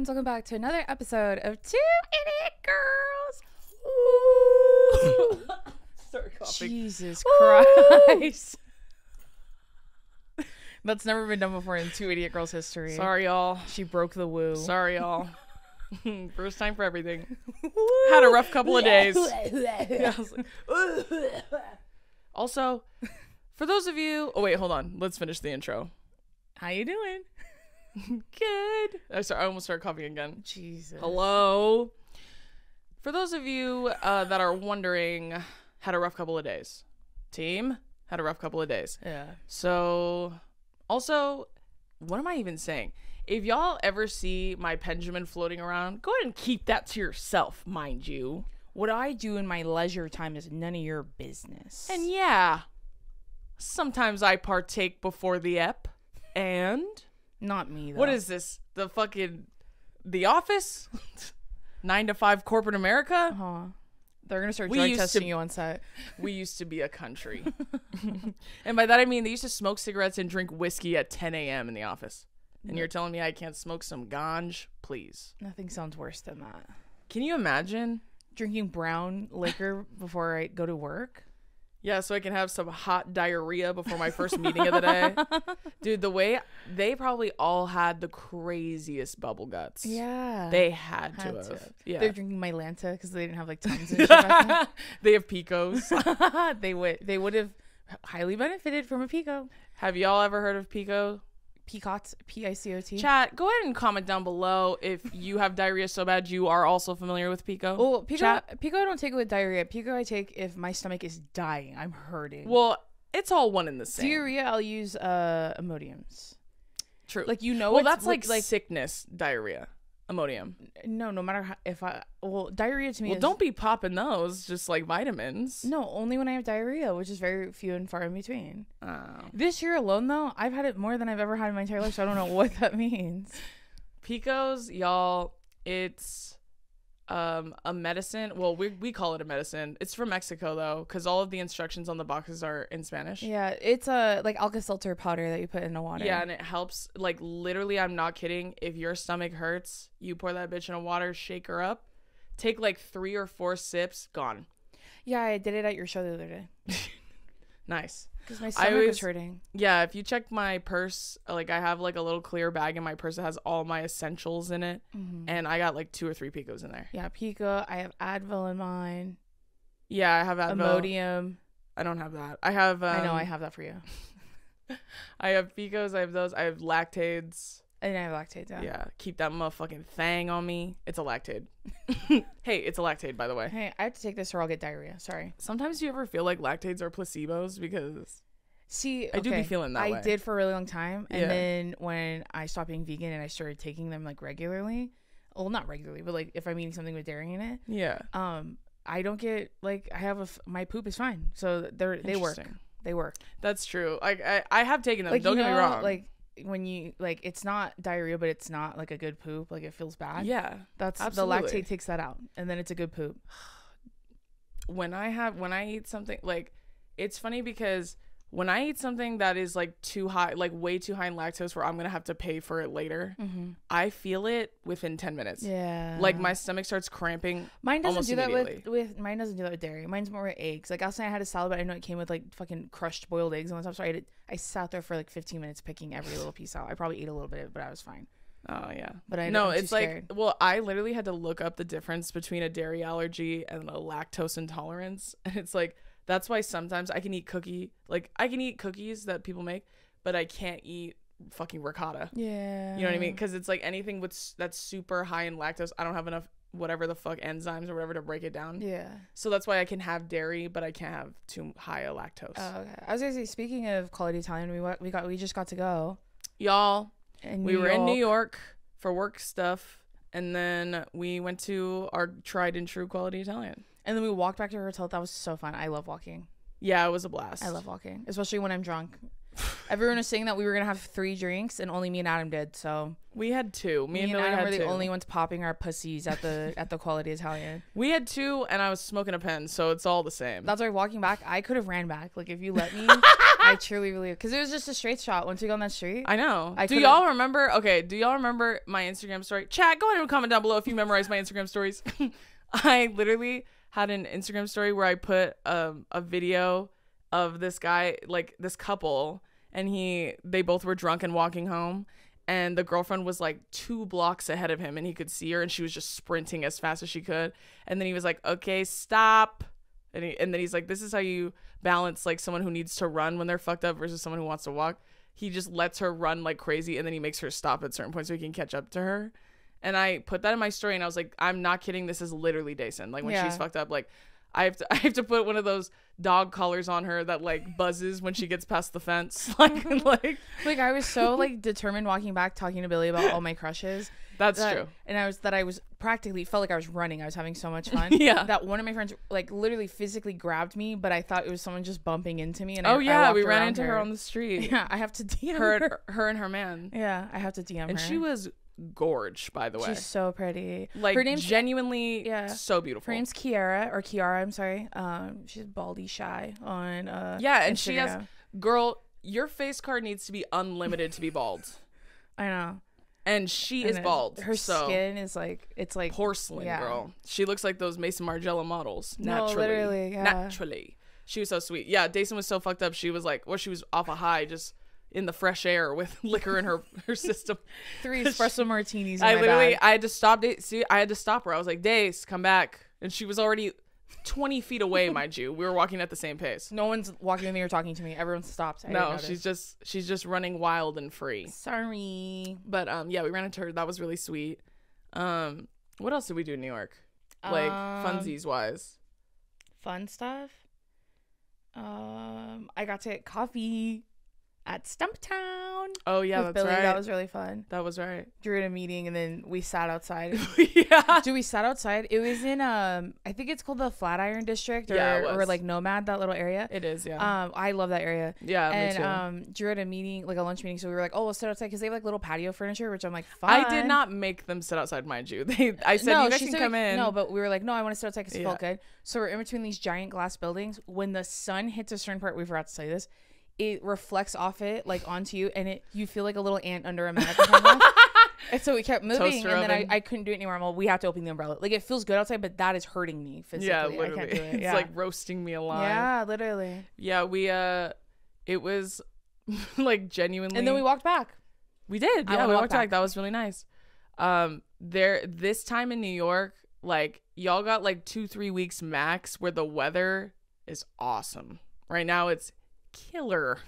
friends, welcome back to another episode of Two Idiot Girls. Start coughing. Jesus Christ. That's never been done before in Two Idiot Girls history. Sorry, y'all. She broke the woo. Sorry, y'all. First time for everything. Had a rough couple of days. Yeah, I was like, also, for those of you... Oh, wait, hold on. Let's finish the intro. How you doing? Good. I almost started coughing again. Jesus. Hello. For those of you that are wondering, had a rough couple of days. Team, had a rough couple of days. Yeah. So, also, what am I even saying? If y'all ever see my Benjamin floating around, go ahead and keep that to yourself, mind you. What I do in my leisure time is none of your business. And yeah, sometimes I partake before the ep. And not me, though. what is this? The Office? 9 to 5 corporate America? Uh-huh. They're going to start drug testing you on set. We used to be a country. And by that I mean they used to smoke cigarettes and drink whiskey at 10 a.m. in the office. And you're telling me I can't smoke some ganj? Please. Nothing sounds worse than that. Can you imagine? Drinking brown liquor before I go to work? Yeah, so I can have some hot diarrhea before my first meeting of the day. Dude, the way they probably all had the craziest bubble guts. Yeah. They had to have. Yeah. They're drinking Mylanta because they didn't have like tons of shit back then. They have Picos. They would have highly benefited from a Pico. Have y'all ever heard of Pico? Picot, P-I-C-O-T. Chat, go ahead and comment down below if you have diarrhea so bad you are also familiar with Pico. Well, Pico Chat. I don't take it with diarrhea. Pico I take if my stomach is dying. I'm hurting. Well, it's all one and the same. Diarrhea, I'll use Imodiums. True. Like, you know, well, it's that's like sickness diarrhea. Imodium. No matter how, diarrhea to me is... don't be popping those, just like vitamins. No, only when I have diarrhea, which is very few and far in between. Oh. This year alone, though, I've had it more than I've ever had in my entire life, so I don't know what that means. Picos, y'all, it's a medicine. Well, we call it a medicine. It's from Mexico, though, because all of the instructions on the boxes are in Spanish. Yeah, it's a like Alka-Seltzer powder that you put in the water. Yeah, and it helps. Like, literally, I'm not kidding. If your stomach hurts, you pour that bitch in a water, shake her up, take like 3 or 4 sips, gone. Yeah, I did it at your show the other day. Nice. Because my stomach was hurting. Yeah, if you check my purse, like I have like a little clear bag in my purse that has all my essentials in it. Mm-hmm. And I got like 2 or 3 Picos in there. Yeah, Pico. I have Advil in mine. Yeah, I have Advil. Imodium. I don't have that. I have... I know, I have that for you. I have Picos. I have those. I have Lactades. And I have Lactade, yeah. Yeah, keep that motherfucking thing on me. It's a Lactade. Hey, it's a Lactade, by the way. Hey, I have to take this or I'll get diarrhea. Sorry. Sometimes you ever feel like Lactades are placebos because... See, I do be feeling that way. I did for a really long time. And then when I stopped being vegan and I started taking them like regularly, well, not regularly, but like if I'm eating something with dairy in it, yeah. I don't get like I have my poop is fine. So they work. They work. That's true. Like I have taken them. Like, don't get me wrong. Like when you like it's not diarrhea, but it's not like a good poop. Like it feels bad. Yeah. That's absolutely. The Lactate takes that out, and then it's a good poop. When I eat something like it's funny because when I eat something that is like too high, like way too high in lactose where I'm going to have to pay for it later, I feel it within 10 minutes. Yeah. Like my stomach starts cramping. Mine doesn't do that with mine doesn't do that with dairy. Mine's more with eggs. Like last night I had a salad, but I know it came with like fucking crushed boiled eggs on top. So I sat there for like 15 minutes picking every little piece out. I probably ate a little bit, but I was fine. Oh yeah. But I'm it's like, scared. well, I literally had to look up the difference between a dairy allergy and a lactose intolerance. And it's like, that's why sometimes I can eat cookies that people make, but I can't eat fucking ricotta. Yeah. You know what I mean? Because it's like anything that's super high in lactose, I don't have enough whatever the fuck enzymes or whatever to break it down. Yeah. So that's why I can have dairy, but I can't have too high a lactose. Oh, okay. I was gonna say, speaking of Quality Italian, we just got to go. Y'all, we were in New York for work stuff, and then we went to our tried and true Quality Italian. And then we walked back to our hotel. That was so fun. I love walking. Yeah, it was a blast. I love walking, especially when I'm drunk. Everyone was saying that we were gonna have 3 drinks, and only me and Adam did. So we had 2. Me and Billy Adam had were the 2. only ones popping our pussies at the Quality Italian. We had 2, and I was smoking a pen, so it's all the same. That's why walking back, I could have ran back. Like if you let me, I truly really, because it was just a straight shot. Once we go on that street, I know. I do could've- y'all remember? Okay, do y'all remember my Instagram story? Chat, go ahead and comment down below if you memorize my Instagram stories. I literally had an Instagram story where I put a video of this guy, like this couple, and they both were drunk and walking home, and the girlfriend was like 2 blocks ahead of him, and he could see her, and she was just sprinting as fast as she could. And then he was like, "Okay, stop." And then he's like, "This is how you balance like someone who needs to run when they're fucked up versus someone who wants to walk." He just lets her run like crazy, and then he makes her stop at certain points so he can catch up to her. And I put that in my story, and I was like, I'm not kidding. This is literally Dayson. Like when she's fucked up, like I have to put one of those dog collars on her that like buzzes when she gets past the fence. like I was so like determined walking back, talking to Billy about all my crushes. That's true. And I was practically felt like I was running. I was having so much fun. Yeah. That one of my friends like literally physically grabbed me, but I thought it was someone just bumping into me. And oh yeah, we ran around into her on the street. Yeah, I have to DM her and her man. Yeah, I have to DM her. And she was gorge, by the way. She's so pretty. Like her name's genuinely so beautiful. Her name's Kiara, I'm sorry. She's baldy shy on yeah, and Instagram. she has girl, your face card needs to be unlimited to be bald. I know. And she is bald. Her skin is like it's like porcelain, girl. She looks like those Mason Margiela models. Naturally. No, literally, yeah. Naturally. She was so sweet. Yeah, Dayson was so fucked up. She was like, she was off a high, just in the fresh air with liquor in her system. 3 espresso martinis in I my literally bag. I had to stop I had to stop her. I was like, Dace, come back. And she was already 20 feet away, mind you. We were walking at the same pace. No one's walking with me or talking to me. Everyone stopped. No, she's just running wild and free. Sorry. But yeah, we ran into her. That was really sweet. What else did we do in New York? Like funsies wise. Fun stuff. I got to get coffee at Stumptown. Oh yeah, with that's Billy. right. That was really fun. That was right. Drew at a meeting, and then we sat outside. Yeah. Dude, we sat outside. It was in I think it's called the Flatiron District, or like Nomad, that little area. It is, yeah. I love that area. Yeah, and me too. Drew at a meeting, like a lunch meeting, so we were like, oh, we'll sit outside because they have like little patio furniture, which I'm like, fun. I did not make them sit outside, mind you. I said, no, you guys can come in. No, but we were like, no, I want to sit outside because it felt good. So we're in between these giant glass buildings. When the sun hits a certain part, we forgot to say this, it reflects off it like onto you, and you feel like a little ant under a magnifying. And so we kept moving, and then I couldn't do it anymore. Well, we have to open the umbrella. Like it feels good outside, but that is hurting me physically. Yeah, literally. I can't do it. It's like roasting me alive. Yeah, literally. Yeah, we it was like genuinely. And then we walked back. We did. Yeah, we walked back. That was really nice. This time in New York, like y'all got like 2-3 weeks max where the weather is awesome. Right now it's killer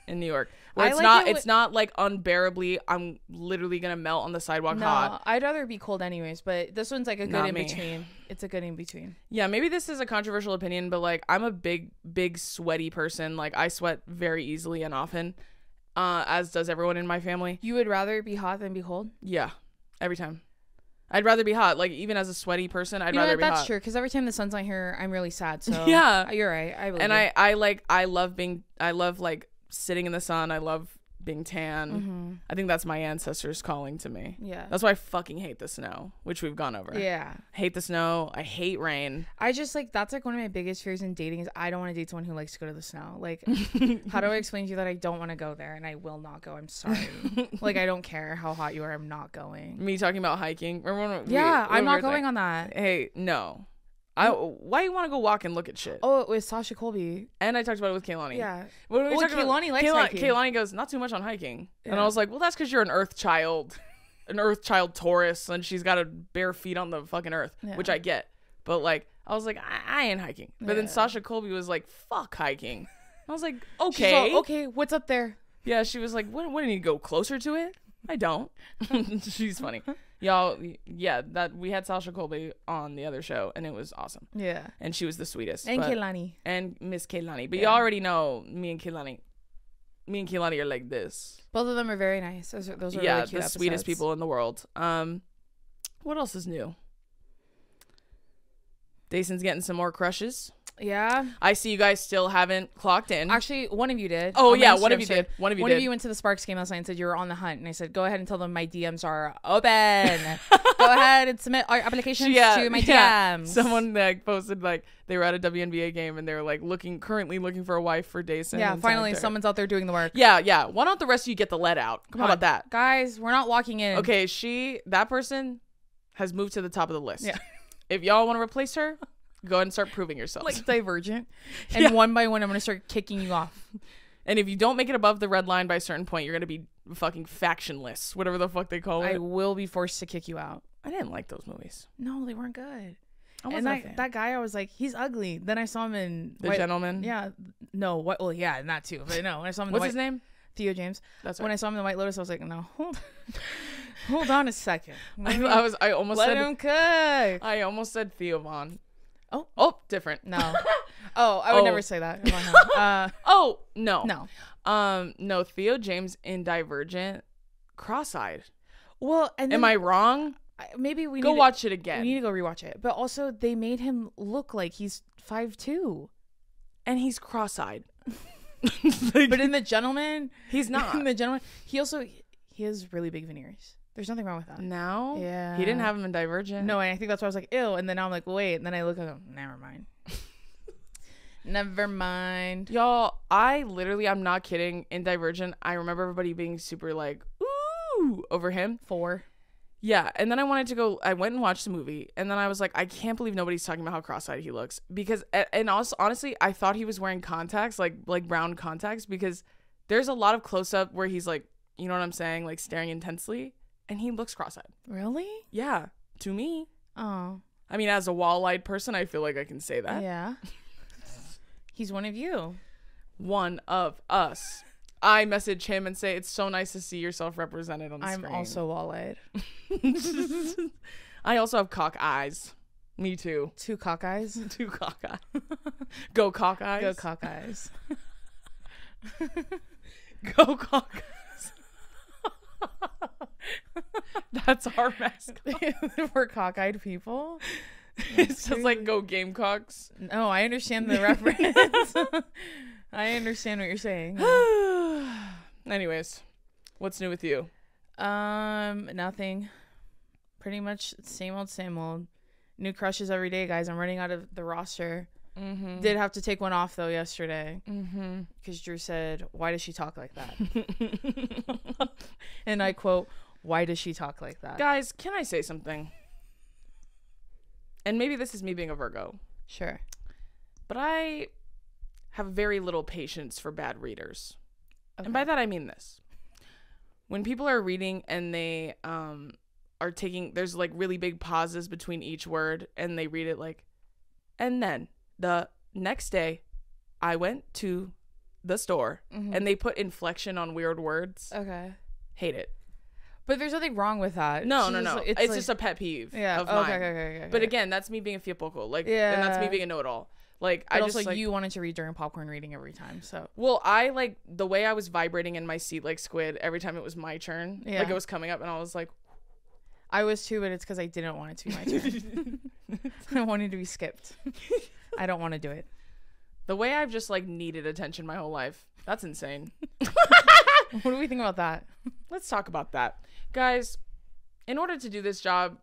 in New York. Where it's not like unbearably I'm literally gonna melt on the sidewalk hot. I'd rather be cold anyways, but this one's like a good in between. It's a good in between. Yeah, maybe this is a controversial opinion, but like I'm a big sweaty person. Like I sweat very easily and often, as does everyone in my family. You would rather be hot than be cold? Yeah, every time. I'd rather be hot. Like even as a sweaty person, I'd rather be hot. That's true, because every time the sun's not here, I'm really sad. So yeah, you're right. I believe. And I love like sitting in the sun. I love being tan. Mm-hmm. I think that's my ancestors calling to me. Yeah, that's why I fucking hate the snow, which we've gone over. Yeah, hate the snow. I hate rain. I just like that's like one of my biggest fears in dating is I don't want to date someone who likes to go to the snow. Like, how do I explain to you that I don't want to go there and I will not go? I'm sorry. Like I don't care how hot you are. I'm not going. Me talking about hiking. Remember when I'm not going on that. Hey, no. Why you want to go walk and look at shit? Oh, it was Sasha Colby. And I talked about it with Kaylani. Yeah. When we Kaylani likes hiking. Kaylani goes, not too much on hiking. Yeah. And I was like, well, that's because you're an earth child Taurus, and she's got to bare feet on the fucking earth, which I get. But like, I was like, I ain't hiking. But then Sasha Colby was like, fuck hiking. I was like, okay. Okay, what's up there? Yeah, she was like, what do you need to go closer to it? I don't. She's funny. Y'all, yeah, that we had Sasha Colby on the other show, and it was awesome. Yeah. And she was the sweetest. And Kehlani. And Miss Kehlani. But y'all already know me and Kehlani are like this. Both of them are very nice. Those are really cute the episodes. Sweetest people in the world. What else is new? Dayson's getting some more crushes. Yeah. I see you guys still haven't clocked in. Actually, one of you did. Oh, On my yeah, one of Instagram you story. did. One of you One did. of you went to the Sparks game last night and said you were on the hunt. And I said, go ahead and tell them my DMs are open. Go ahead and submit our applications to my DMs. Someone like posted like they were at a WNBA game and they were like currently looking for a wife for Dason. Yeah, and finally tagged her. someone's out there doing the work. Yeah. Why don't the rest of you get the lead out? How about that? Guys, we're not walking in. Okay, that person has moved to the top of the list. Yeah. If y'all want to replace her, go ahead and start proving yourselves. Like Divergent. And one by one, I'm going to start kicking you off. And if you don't make it above the red line by a certain point, you're going to be fucking factionless, whatever the fuck they call it. I will be forced to kick you out. I didn't like those movies. No, they weren't good. I wasn't And a fan. that guy, I was like, he's ugly. Then I saw him in The Gentleman? Yeah. No. What? Well, yeah, and that too. But no, when I saw him in What's the his name? Theo James. That's When right. I saw him in the White Lotus, I was like, no, hold on a second. I almost Let said him cook. I almost said Theo Vaughn. Oh, Different. no. Oh, I would Oh. never say that. Oh, no. No. No, Theo James in Divergent, cross-eyed. Well, and then Am I wrong? maybe we Go need watch it to, again. we need to go rewatch it. But also, they made him look like he's 5'2". And he's cross-eyed. But in The Gentleman, He's not. in The Gentleman, he has really big veneers. There's nothing wrong with that. Now? Yeah. He didn't have him in Divergent. No, and I think that's why I was like, ew. And then now I'm like, wait. And then I look at him. Never mind. Never mind. Y'all, I'm not kidding. In Divergent, I remember everybody being super like, ooh, over him. 4. Yeah. And then I went and watched the movie. And then I was like, I can't believe nobody's talking about how cross-eyed he looks. Because, and also, honestly, I thought he was wearing contacts, like brown contacts, because there's a lot of close-up where he's like, you know what I'm saying? Like staring intensely. And he looks cross-eyed. Really? Yeah. To me. Oh. I mean, as a wall-eyed person, I feel like I can say that. Yeah. He's one of you. One of us. I message him and say, it's so nice to see yourself represented on the I'm screen. also wall-eyed. I also have cock eyes. Me too. 2 cock eyes. 2 cock eyes. Go cock eyes. Go cock eyes. Go cock eyes. That's our mascot. We're cockeyed people. It's just like go Gamecocks. No, I understand the reference. I understand what you're saying. Anyways, what's new with you? Nothing. Pretty much same old. New crushes every day, guys. I'm running out of the roster. Mm-hmm. Did have to take one off though yesterday Mm-hmm. because Drew said, "Why does she talk like that?" And I quote, "Why does she talk like that?" Guys, can I say something? And maybe this is me being a Virgo, Sure. but I have very little patience for bad readers. Okay. And by that I mean this. When people are reading and they are taking, there's like really big pauses between each word and they read it like, and then the next day I went to the store, and they put inflection on weird words. Okay. Hate it. But there's nothing wrong with that. No. It's It's like- just a pet peeve yeah. of Okay, mine. okay. But again, that's me being a fiapoco. Like, and that's me Yeah. being a know-it-all. Like, but I also just like, you wanted to read during popcorn reading every time, so well, I like the way I was vibrating in my seat like Squid every time it was my turn. Yeah. Like it was coming up and I was like, I was too, but it's because I didn't want it to be my turn. I wanted to be skipped. I don't want to do it. the way I've just like needed attention my whole life. That's insane. What do we think about that? Let's talk about that. Guys, in order to do this job,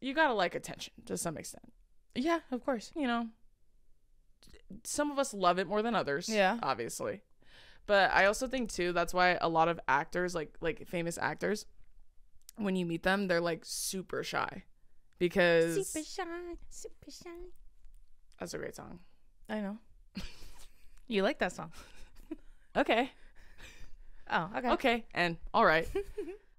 you gotta like attention to some extent. Yeah, of course. You know, some of us love it more than others. Yeah. Obviously. But I also think too, that's why a lot of actors, like famous actors, when you meet them, they're like super shy. Because Super shy. that's a great song. I know. You like that song? Okay. Oh, okay. Okay. And all right.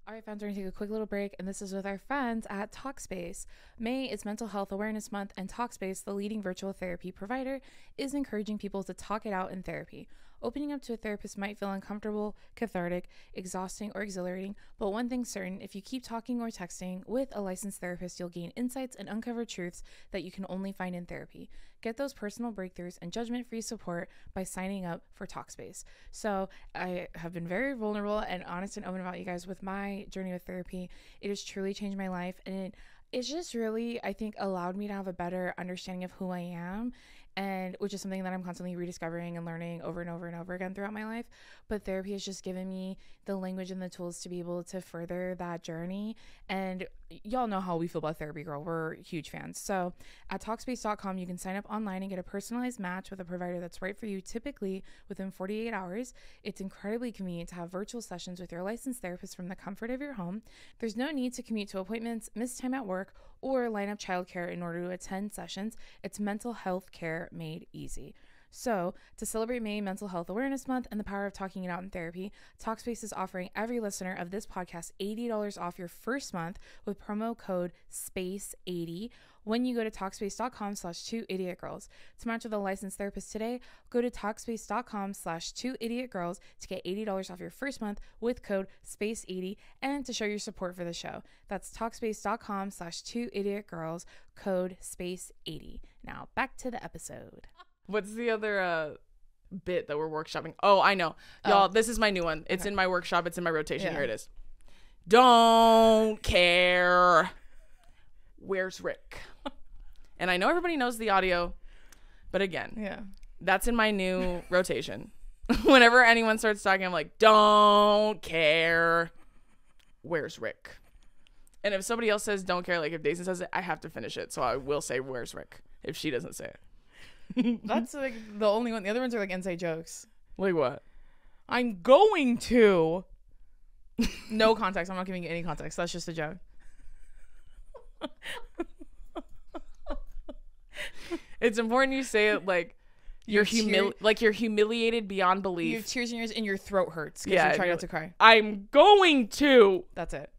All right, fans, we're going to take a quick little break, and this is with our friends at Talkspace. May is Mental Health Awareness Month, and Talkspace, the leading virtual therapy provider, is encouraging people to talk it out in therapy. Opening up to a therapist might feel uncomfortable, cathartic, exhausting, or exhilarating, but one thing's certain, if you keep talking or texting with a licensed therapist, you'll gain insights and uncover truths that you can only find in therapy. Get those personal breakthroughs and judgment-free support by signing up for Talkspace. So I have been very vulnerable and honest and open about you guys with my journey with therapy. It has truly changed my life, and it's just really, I think, allowed me to have a better understanding of who I am and which is something that I'm constantly rediscovering and learning over and over and over again throughout my life. But therapy has just given me the language and the tools to be able to further that journey. And y'all know how we feel about therapy, girl. We're huge fans. So at Talkspace.com, you can sign up online and get a personalized match with a provider that's right for you, typically within 48 hours. It's incredibly convenient to have virtual sessions with your licensed therapist from the comfort of your home. There's no need to commute to appointments, miss time at work, or line up childcare in order to attend sessions. It's mental health care made easy. So, to celebrate May Mental Health Awareness Month and the power of talking it out in therapy, Talkspace is offering every listener of this podcast $80 off your first month with promo code SPACE80 when you go to Talkspace.com/2idiotgirls. To match with a licensed therapist today, go to Talkspace.com/2idiotgirls to get $80 off your first month with code SPACE80 and to show your support for the show. That's Talkspace.com/2idiotgirls, code SPACE80. Now, back to the episode. What's the other bit that we're workshopping? Oh, I know. Y'all, this is my new one. It's in my workshop. It's in my rotation. Yeah. Here it is. Don't care. Where's Rick? And I know everybody knows the audio, but again, that's in my new rotation. Whenever anyone starts talking, I'm like, don't care. Where's Rick? And if somebody else says don't care, like if Daisy says it, I have to finish it. So I will say, where's Rick? If she doesn't say it. That's like the only one. The other ones are like inside jokes. Like what? I'm going to. No context. I'm not giving you any context. That's just a joke. It's important you say it like you're humiliated beyond You have belief. tears in your ears and your throat hurts because you're trying not to cry. I'm going to. That's it.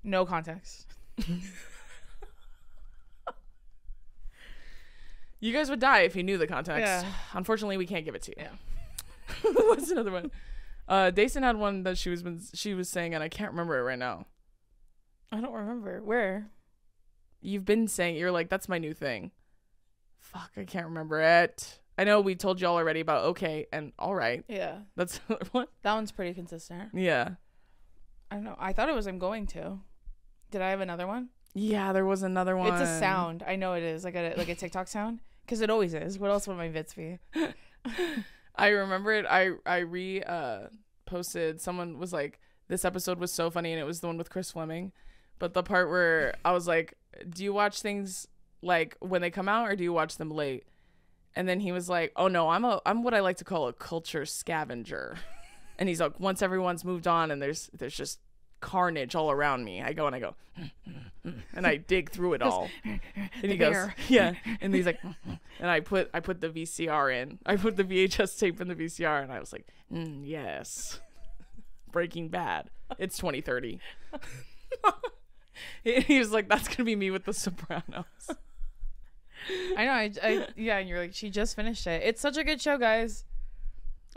No context. You guys would die if you knew the context. Yeah. Unfortunately, we can't give it to you. Yeah. What's another one? Dason had one that she was saying, and I can't remember it right now. I don't remember. Where? You've been saying, you're like, that's my new thing. Fuck, I can't remember it. I know we told y'all already about okay and all right. Yeah. That's what? That one's pretty consistent. Yeah. I don't know. I thought it was I'm going to. Did I have another one? Yeah, there was another one. It's a sound. I know it is. Like a TikTok sound. Because it always is. What else would my bits be? I remember it. I posted. Someone was like, this episode was so funny, and it was the one with Chris Fleming. But the part where I was like, do you watch things like when they come out or do you watch them late? And then he was like, oh no, I'm what I like to call a culture scavenger. And he's like, once everyone's moved on and there's just carnage all around me, I go and I dig through it all. And he goes, yeah. And he's like, and I put the VCR in. I put the VHS tape in the VCR, and I was like, yes, Breaking Bad. It's 2030. He was like, that's gonna be me with The Sopranos. I know. And you're like, she just finished it. It's such a good show, guys.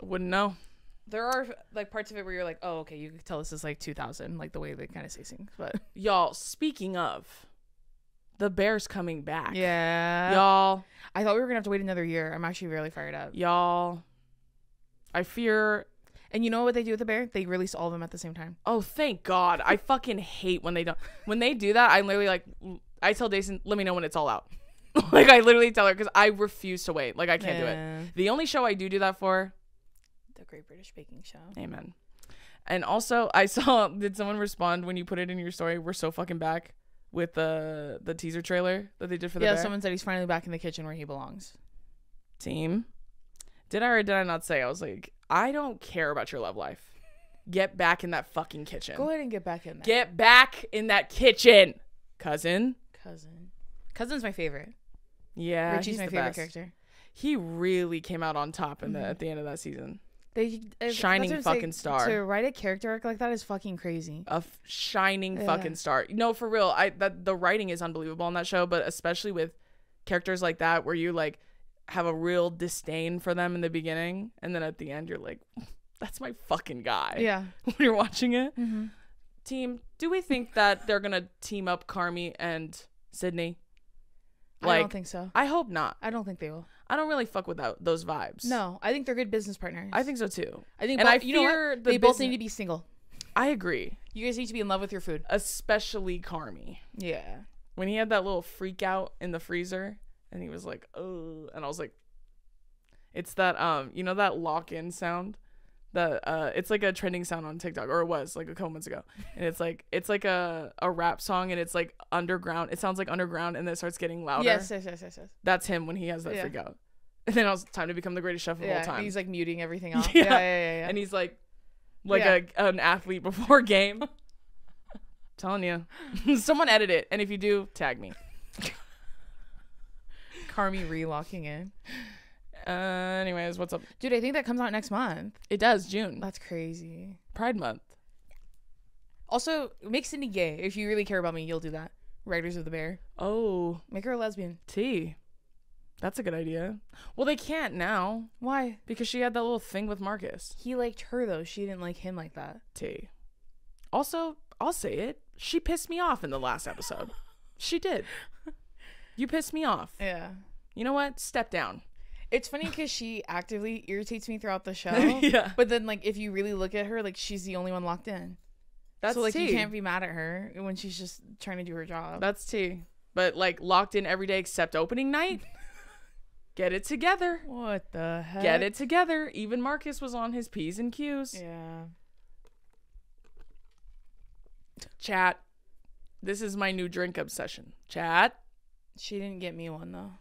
Wouldn't know. There are like parts of it where you're like, oh, okay, you can tell this is like 2000, like the way they kind of say things. But y'all, speaking of, The Bear's coming back. Yeah. Y'all. I thought we were gonna have to wait another year. I'm actually really fired up. Y'all. I fear. And you know what they do with The Bear? They release all of them at the same time. Oh, thank God. I fucking hate when they don't. When they do that, I literally like, I tell Dason, let me know when it's all out. Like, I literally tell her because I refuse to wait. Like, I can't do it. The only show I do that for. The Great British Baking Show. Amen. And also, I saw, did someone respond when you put it in your story? We're so fucking back with the teaser trailer that they did for The Bear. Yeah, someone said he's finally back in the kitchen where he belongs. Team. Did I or did I not say? I was like, I don't care about your love life. Get back in that fucking kitchen. Go ahead and get back in there. Get back in that kitchen, cousin. Cousin's my favorite. Yeah, Richie's my favorite character. He really came out on top in at the end of that season. Shining fucking star. To write a character arc like that is fucking crazy. A shining fucking star. No, for real. The writing is unbelievable on that show, but especially with characters like that where you like have a real disdain for them in the beginning, and then at the end you're like, that's my fucking guy. Yeah. When you're watching it. Mm-hmm. Team, do we think that they're gonna team up Carmy and Sydney? I don't think so. I hope not. I don't think they will. I don't really fuck with those vibes. No, I think they're good business partners. I think so too. I think, and I you know fear what? They both need to be single. I agree. You guys need to be in love with your food. Especially Carmy. Yeah. When he had that little freak out in the freezer and he was like, oh, and I was like, It's that you know that lock-in sound? It's like a trending sound on TikTok, or it was like a couple months ago. And it's like a rap song, and it's like underground. It sounds like underground, and then it starts getting louder. Yes. That's him when he has that freak out. And then it's time to become the greatest chef of all time. He's like muting everything off. Yeah. Yeah. And he's like an athlete before game. Telling you. Someone edit it, and if you do, tag me. Carmi relocking in. Anyways, what's up? Dude, I think that comes out next month. It does, June. That's crazy. Pride Month. Also, make Cindy gay. If you really care about me, you'll do that. Writers of the Bear. Oh. Make her a lesbian. T. That's a good idea. Well, they can't now. Why? Because she had that little thing with Marcus. He liked her, though. She didn't like him like that. T. Also, I'll say it. She pissed me off in the last episode. She did. You pissed me off. Yeah. You know what? Step down. It's funny because she actively irritates me throughout the show. Yeah. But then, like, if you really look at her, like, she's the only one locked in. That's so, like, tea. you can't be mad at her when she's just trying to do her job. That's tea. But, like, locked in every day except opening night? Get it together. What the heck? Get it together. Even Marcus was on his P's and Q's. Yeah. Chat. This is my new drink obsession. Chat. She didn't get me one, though.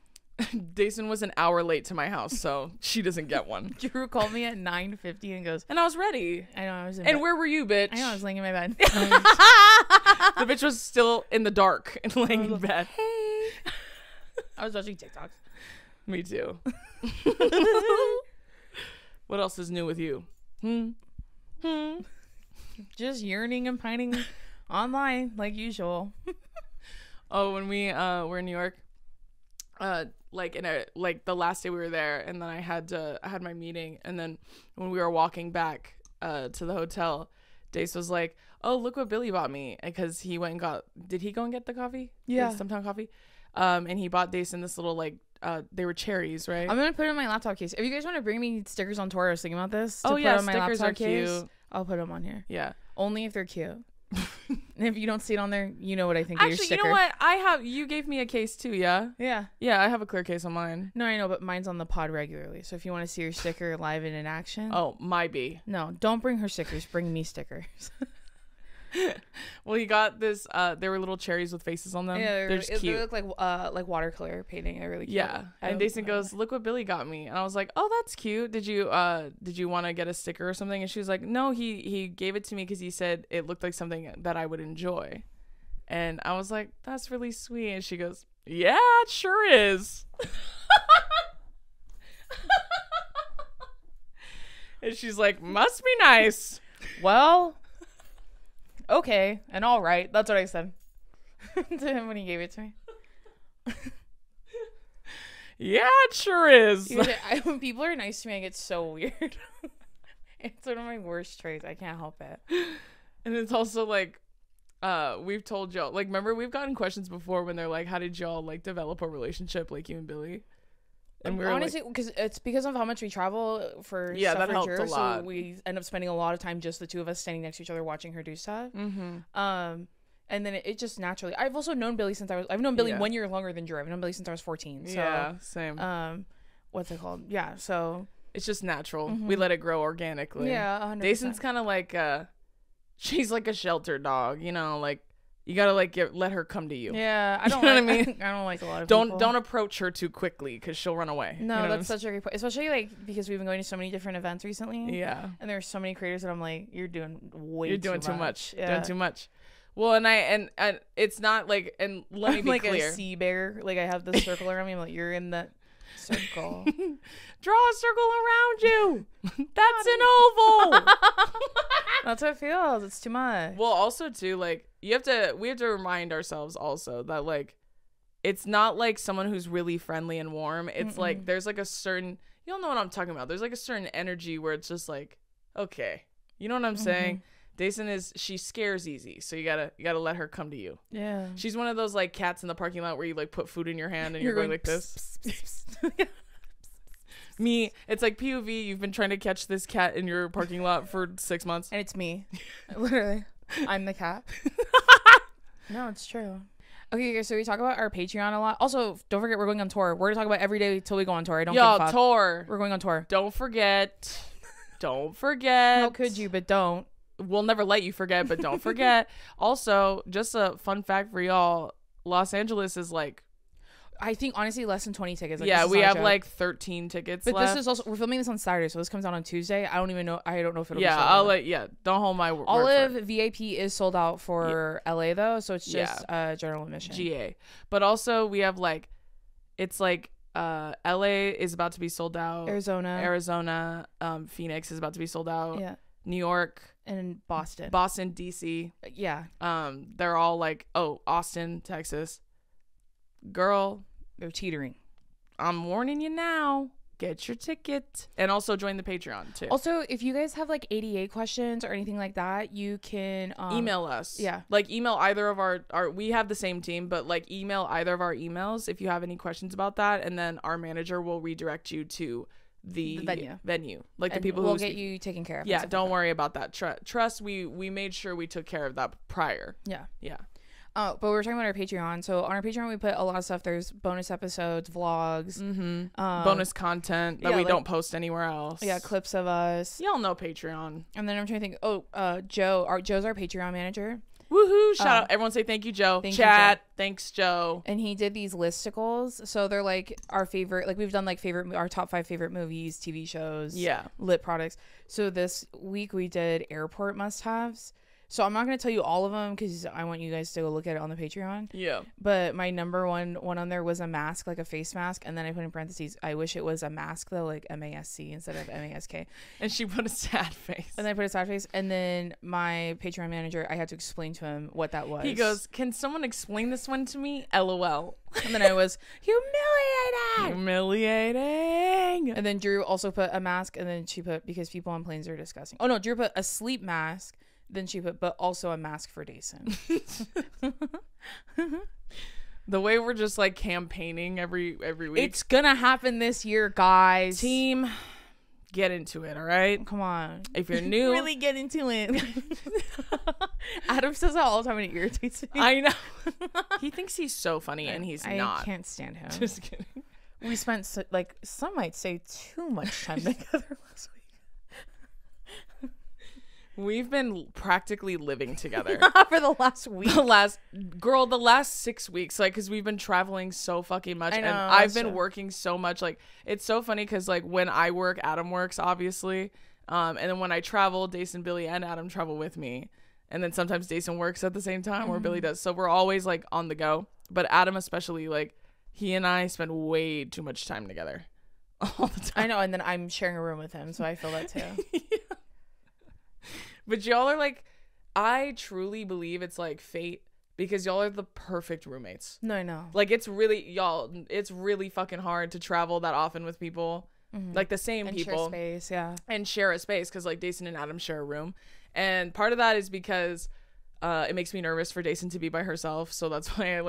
Dason was an hour late to my house, so she doesn't get one. Drew called me at 9:50 and goes, and I was ready. I know, I was in And bed. where were you, bitch? I know, I was laying in my bed. The bitch was still in the dark and laying in bed. Hey. I was watching TikToks. Me too. What else is new with you? Just yearning and pining online like usual. Oh, when we were in New York, like the last day we were there, and then I had my meeting, and then when we were walking back to the hotel, Dace was like, "Oh, look what Billy bought me," because he went and got. Did he go and get the coffee? Yeah, the Stumptown coffee. And he bought Dace in this little like they were cherries, right? I'm gonna put it in my laptop case. If you guys want to bring me stickers on tour, I was thinking about this. Oh yeah, put on my stickers laptop are case, cute. I'll put them on here. Yeah, only if they're cute. And if you don't see it on there, you know what I think of your sticker. Actually, you know what? You gave me a case too, yeah? Yeah. Yeah, I have a clear case on mine. No, I know, but mine's on the pod regularly. So if you want to see your sticker live and in action. Oh, might be. No, don't bring her stickers. Bring me stickers. Well, he got this. There were little cherries with faces on them. Yeah, they're just cute. They look like watercolor painting. They're really cute. Yeah, and Dason goes, "Look what Billy got me," and I was like, "Oh, that's cute. Did you want to get a sticker or something?" And she was like, "No, he gave it to me because he said it looked like something that I would enjoy," and I was like, "That's really sweet." And she goes, "Yeah, it sure is." And she's like, "Must be nice." Well. Okay, and all right. That's what I said to him when he gave it to me. Yeah, it sure is. When people are nice to me, I get so weird. It's one of my worst traits. I can't help it. And it's also like, we've told y'all, like, remember we've gotten questions before when they're like, how did y'all like develop a relationship, like you and Billy? And we were honestly, because it's because of how much we travel for stuff that for helped Jer, a lot. So we end up spending a lot of time just the two of us standing next to each other watching her do stuff. Mm-hmm. And then it just naturally. I've also known Billy since I've known Billy 1 year longer than Drew. I've known Billy since I was 14. So, yeah, same. What's it called? Yeah, so it's just natural. Mm-hmm. We let it grow organically. Yeah, 100%. Dason's kind of like she's like a shelter dog, you know, like. You gotta like let her come to you. Yeah, I don't. You know like, what I mean? I don't like a lot of people. Don't approach her too quickly because she'll run away. No, you know that's such a great point. Especially like because we've been going to so many different events recently. Yeah, and there's so many creators that I'm like, you're doing too much. Yeah. Doing too much. Well, and it's not like, and let me be like clear. A sea bear. Like I have the circle around me. I'm like, you're in that circle. Draw a circle around you. That's an oval. That's how it feels. It's too much. Well, also too, like we have to remind ourselves also that like it's not like someone who's really friendly and warm. It's like there's like a certain, you don't know what I'm talking about. There's like a certain energy where it's just like, okay, you know what I'm saying? Dason she scares easy, so you gotta let her come to you. Yeah, she's one of those like cats in the parking lot where you like put food in your hand and you're going like this. Me, it's like POV, you've been trying to catch this cat in your parking lot for 6 months. And it's me. Literally. I'm the cat. No, it's true. Okay, so we talk about our Patreon a lot. Also, don't forget we're going on tour. We're gonna talk about every day till we go on tour. I don't give a fuck. Tour. We're going on tour. Don't forget. Don't forget. How could you? But don't. We'll never let you forget, but don't forget. Also, just a fun fact for y'all, Los Angeles is like, I think honestly less than 20 tickets. Like, yeah, we have like 13 tickets but left. this is also, we're filming this on Saturday, so this comes out on Tuesday. I don't know if it'll be yeah, sold I'll out. let, yeah, don't hold my word All for of it. VIP is sold out for LA though, so it's just general admission. GA. But also we have like, it's like LA is about to be sold out. Arizona, Phoenix is about to be sold out. Yeah. New York. And Boston, DC. Yeah. They're all like, oh, Austin, Texas. Girl, they're teetering. I'm warning you now. Get your ticket. And also join the Patreon too. Also, if you guys have like ADA questions or anything like that, you can email us. Yeah. Like email either of our we have the same team, but like email either of our emails if you have any questions about that, and then our manager will redirect you to the venue. Like and the people we'll who get you taken care of. Yeah, don't worry about that. Trust, we made sure we took care of that prior. Yeah. Yeah. But we were talking about our Patreon. So on our Patreon, we put a lot of stuff. There's bonus episodes, vlogs, bonus content that we don't post anywhere else. Yeah, clips of us. Y'all know Patreon. And then I'm trying to think. Oh, Joe's our Patreon manager. Woohoo! Shout out! Everyone say thank you, Joe. Thank Chat. you, Joe. Thanks, Joe. And he did these listicles. So they're like our favorite. Like we've done like our top 5 favorite movies, TV shows, lit products. So this week we did airport must-haves. So I'm not going to tell you all of them because I want you guys to go look at it on the Patreon. Yeah. But my number one on there was a mask, like a face mask. And then I put in parentheses, I wish it was a mask though, like M-A-S-C instead of M-A-S-K. And she put a sad face. And then I put a sad face. And then my Patreon manager, I had to explain to him what that was. He goes, can someone explain this one to me? LOL. And then I was, humiliating. And then Drew also put a mask. And then she put, because people on planes are disgusting. Oh no, Drew put a sleep mask. Then she put, but also a mask for Dason. The way we're just like campaigning every week. It's gonna happen this year, guys. Team, get into it, all right? Come on. If you're new. Really get into it. Adam says that all the time and it irritates me. I know. He thinks he's so funny and he's not. I can't stand him. Just kidding. We spent, some might say too much time together last week. We've been practically living together for the last week. The last 6 weeks, like, because we've been traveling so fucking much. I know, and I've been working so much. Like, it's so funny because, like, when I work, Adam works, obviously. And then when I travel, Dason, Billy, and Adam travel with me. And then sometimes Dason works at the same time, or Billy does. So we're always, like, on the go. But Adam especially, like, he and I spend way too much time together all the time. I know, and then I'm sharing a room with him, so I feel that too. Yeah. But y'all are like, I truly believe it's like fate because y'all are the perfect roommates. No, I know. Like, it's really fucking hard to travel that often with people. Like the same and people. Share space, yeah. And share a space because like Dason and Adam share a room. And part of that is because it makes me nervous for Dason to be by herself. So that's why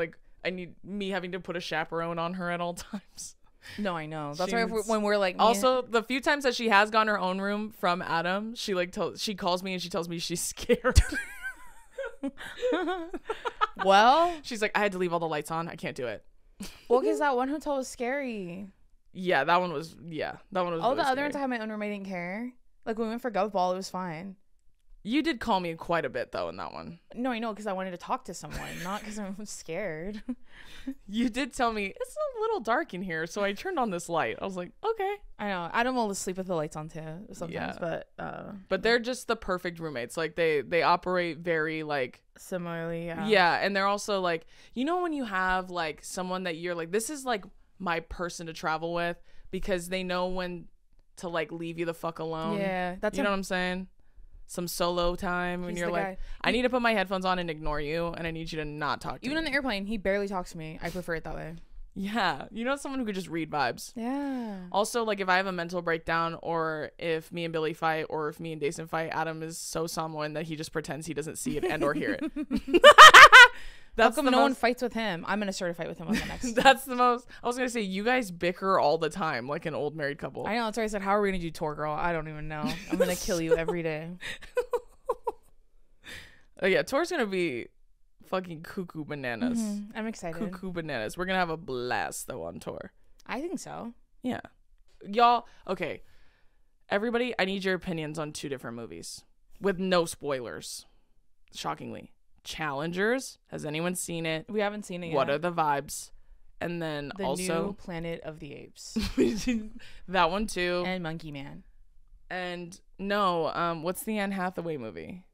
I need me having to put a chaperone on her at all times. No, I know. That's why when we're like, also the few times that she has gone her own room from Adam, she she calls me and she tells me she's scared. Well, she's like, I had to leave all the lights on. I can't do it. Well, because that one hotel was scary. Yeah, that one was. Yeah, that one was. All really the other scary. ones I had my own room. I didn't care. Like when we went for Gov Ball, it was fine. You did call me quite a bit though in that one. No, I know, because I wanted to talk to someone, not because I'm scared. You did tell me it's a little dark in here, so I turned on this light. I was like, okay. I know. Adam will sleep with the lights on too sometimes, but they're just the perfect roommates. Like they operate very like similarly. Yeah. Yeah, and they're also like, you know, when you have like someone that you're like, this is like my person to travel with because they know when to like leave you the fuck alone. Yeah, that's you know what I'm saying. Some solo time when you're like, guy. I need to put my headphones on and ignore you, and I need you to not talk to me. Even on the airplane, he barely talks to me. I prefer it that way. Yeah, you know, someone who could just read vibes. Yeah. Also, like if I have a mental breakdown, or if me and Billy fight, or if me and Dason fight, Adam is so someone that he just pretends he doesn't see it and or hear it. That's how come no one fights with him? I'm gonna start a fight with him on the next. That's the most. I was gonna say you guys bicker all the time, like an old married couple. I know. That's why I said, how are we gonna do tour, girl? I don't even know. I'm gonna kill you every day. Oh, yeah, tour's gonna be fucking cuckoo bananas. I'm excited. Cuckoo bananas. We're gonna have a blast though on tour. I think so. Yeah. Y'all, okay. Everybody, I need your opinions on 2 different movies with no spoilers. Shockingly. Challengers. Has anyone seen it? We haven't seen it yet. What are the vibes? And then the also new Planet of the Apes. that one too. And Monkey Man. And no, what's the Anne Hathaway movie?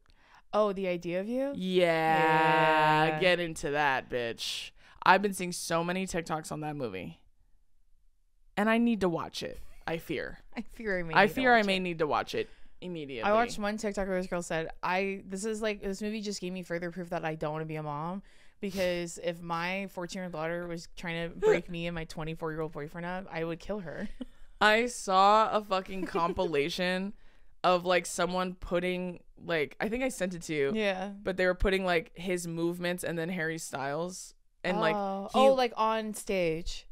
Oh, The Idea of You? Yeah. Get into that, bitch. I've been seeing so many TikToks on that movie. And I need to watch it. I fear. I fear I may need to watch it immediately. I watched one TikTok where this girl said, this movie just gave me further proof that I don't want to be a mom, because if my 14-year-old daughter was trying to break me and my 24-year-old boyfriend up, I would kill her. I saw a fucking compilation of like someone putting like, I think I sent it to you. Yeah. But they were putting like his movements and then Harry Styles and like like on stage.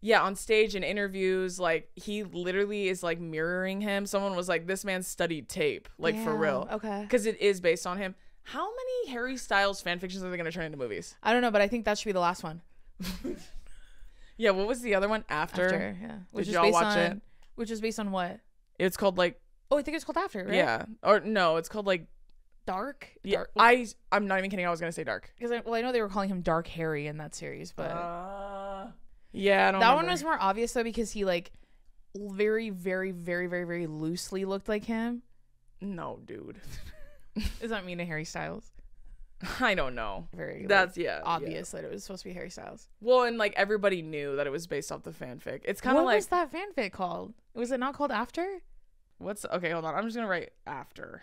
Yeah, on stage in interviews, like he literally is like mirroring him. Someone was like, this man studied tape, like for real. Okay. Because it is based on him. How many Harry Styles fan fictions are they going to turn into movies? I don't know, but I think that should be the last one. Yeah, what was the other one? After yeah. Did y'all watch it? Which is based on what? It's called like... Oh, I think it's called After, right? Yeah. Or no, it's called like... Dark? Yeah, Dark. I'm not even kidding. I was going to say Dark. Because I know they were calling him Dark Harry in that series, but... Yeah, I don't That remember. one was more obvious, though, because he, like, very, very, very, very, very loosely looked like him. No, dude. Does that mean a Harry Styles? I don't know. Very That's obvious that it was supposed to be Harry Styles. Well, and like everybody knew that it was based off the fanfic. It's kind of like... What was that fanfic called? Was it not called After? Okay, hold on. I'm just going to write After.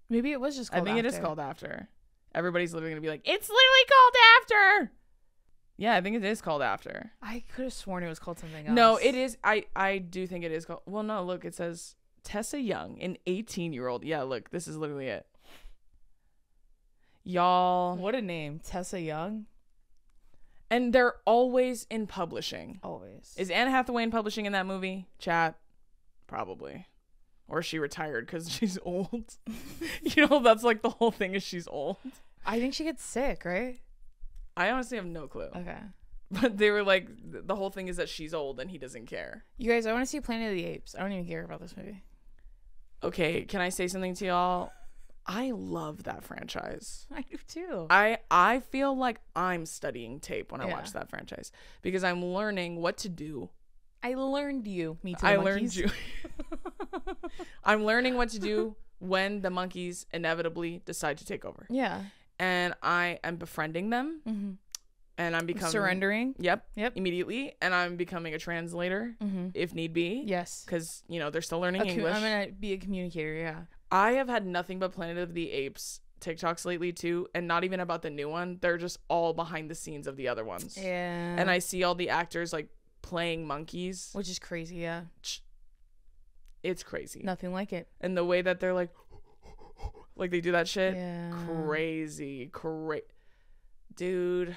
Maybe it was just called I think After. it is called After. Everybody's literally going to be like, it's literally called After. Yeah, I think it is called After. I could have sworn it was called something else. No, it is. I do think it is called... Well, no, look, it says Tessa Young, an 18-year-old. Yeah, look, this is literally it. Y'all. What a name. Tessa Young. And they're always in publishing. Always. Is Anne Hathaway in publishing in that movie? Chat? Probably. Or she retired because she's old. You know, that's like the whole thing is she's old. I think she gets sick, right? I honestly have no clue. Okay. But they were like, the whole thing is that she's old and he doesn't care. You guys, I want to see Planet of the Apes. I don't even care about this movie. Okay, can I say something to y'all? I love that franchise. I do too. I feel like I'm studying tape when I Yeah. watch that franchise because I'm learning what to do. I learned you. Me too. I learned you. I'm learning what to do when the monkeys inevitably decide to take over. Yeah. And I am befriending them. Mm-hmm. And I'm becoming... Surrendering. Yep. Yep. Immediately. And I'm becoming a translator if need be. Yes. Because, you know, they're still learning English. I'm going to be a communicator, yeah. I have had nothing but Planet of the Apes TikToks lately too, and not even about the new one. They're just all behind the scenes of the other ones. Yeah. And I see all the actors like playing monkeys. Which is crazy, yeah. It's crazy. Nothing like it. And the way that they're like they do that shit. Yeah. Crazy. Dude,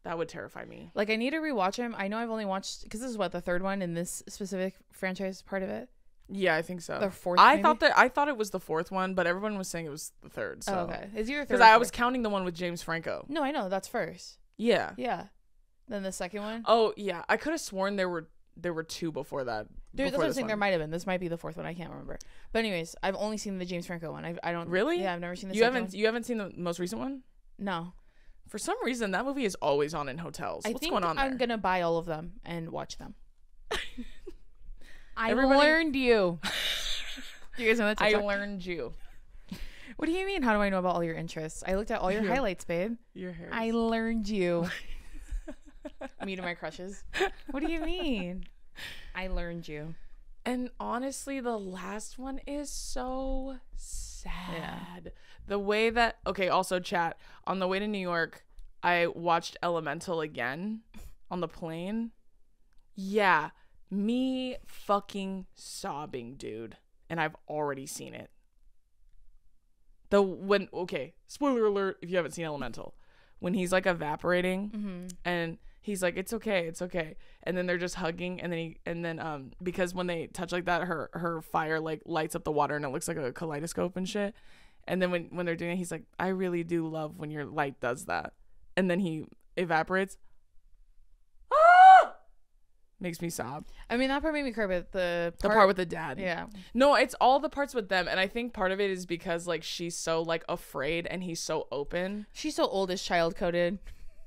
that would terrify me. Like, I need to rewatch him. I know I've only watched, because this is what, the third one in this specific franchise part of it? Yeah, I think so. The fourth, I maybe? thought it was the fourth one, but everyone was saying it was the third. So. Oh, okay. It's either third because or I was fourth. counting the one with James Franco. No, I know. That's first. Yeah. Yeah. Then the second one. Oh yeah, I could have sworn there were two before that. That's what I'm saying. There might have been. This might be the fourth one. I can't remember. But anyways, I've only seen the James Franco one. I don't really. Yeah, I've never seen the. You second haven't. one. You haven't seen the most recent one? No. For some reason, that movie is always on in hotels. What's going on there? I'm gonna buy all of them and watch them. I Everybody- learned you. Do you guys know that? I TikTok? learned you. What do you mean? How do I know about all your interests? I looked at all your Yeah. highlights, babe. Your hair. I learned you. Me to my crushes. What do you mean? I learned you. And honestly, the last one is so sad. The way that also chat, on the way to New York, I watched Elemental again on the plane. Yeah, me fucking sobbing, dude. And I've already seen it. Spoiler alert if you haven't seen Elemental. When he's like evaporating and he's like, it's okay. And then they're just hugging, and then because when they touch like that, her fire like lights up the water and it looks like a kaleidoscope and shit. And then when they're doing it, he's like, I really do love when your light does that. And then he evaporates. Ah! Makes me sob. I mean, that part made me cry, but the part with the dad. Yeah. No, it's all the parts with them. And I think part of it is because, like, she's so, like, afraid and he's so open. She's so old as child coded.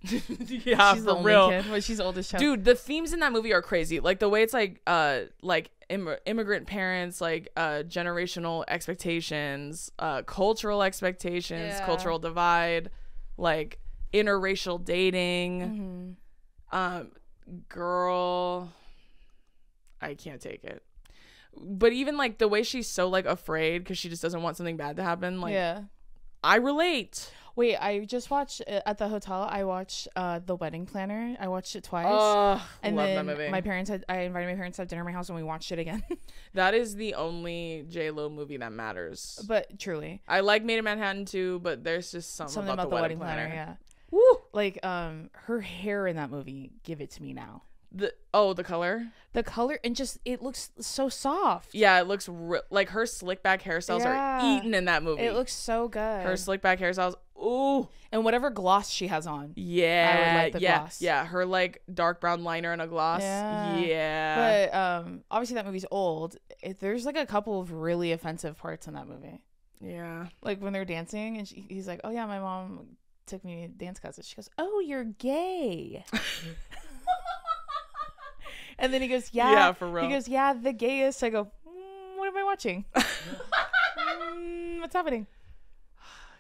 Yeah, she's for the only real. kid, but she's old as child. Dude, the themes in that movie are crazy. Like, the way it's, like immigrant parents, like, generational expectations, cultural expectations, cultural divide, like, interracial dating. Girl, I can't take it. But even, like, the way she's so, like, afraid because she just doesn't want something bad to happen, like, I relate. Wait, I just watched at the hotel. I watched The Wedding Planner. I watched it twice. And love then that movie. I invited my parents to have dinner at my house and we watched it again. That is the only J-Lo movie that matters. But truly, I like Made in Manhattan too, but there's just something about the Wedding Planner. Yeah. Woo! Like her hair in that movie, give it to me now. The color, and just it looks so soft. Yeah, it looks like her slick back hairstyles are eaten in that movie. It looks so good. Her slick back hairstyles, ooh, and whatever gloss she has on. Yeah, I would like the gloss. Yeah, her like dark brown liner and a gloss. Yeah. But obviously that movie's old. There's like a couple of really offensive parts in that movie. Yeah, like when they're dancing and he's like, "Oh yeah, my mom took me to dance classes." She goes, "Oh, you're gay." And then he goes, yeah, for real. He goes, yeah, the gayest. I go, what am I watching? What's happening?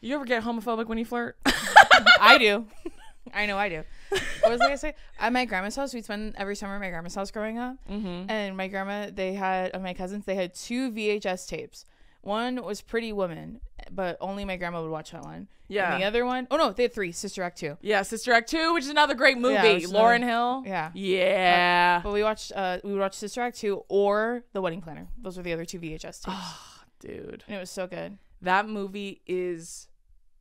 You ever get homophobic when you flirt? I do. I know I do. What was I gonna say? At my grandma's house, we'd spend every summer at my grandma's house growing up. And my grandma, my cousins, they had 2 VHS tapes. One was Pretty Woman, but only my grandma would watch that one. Yeah. And the other one, oh no, they had 3, Sister Act 2. Yeah, Sister Act 2, which is another great movie. Lauryn Hill. Yeah. Yeah. But we would watch Sister Act 2 or The Wedding Planner. Those were the other 2 VHS tapes. Oh, dude. And it was so good. That movie is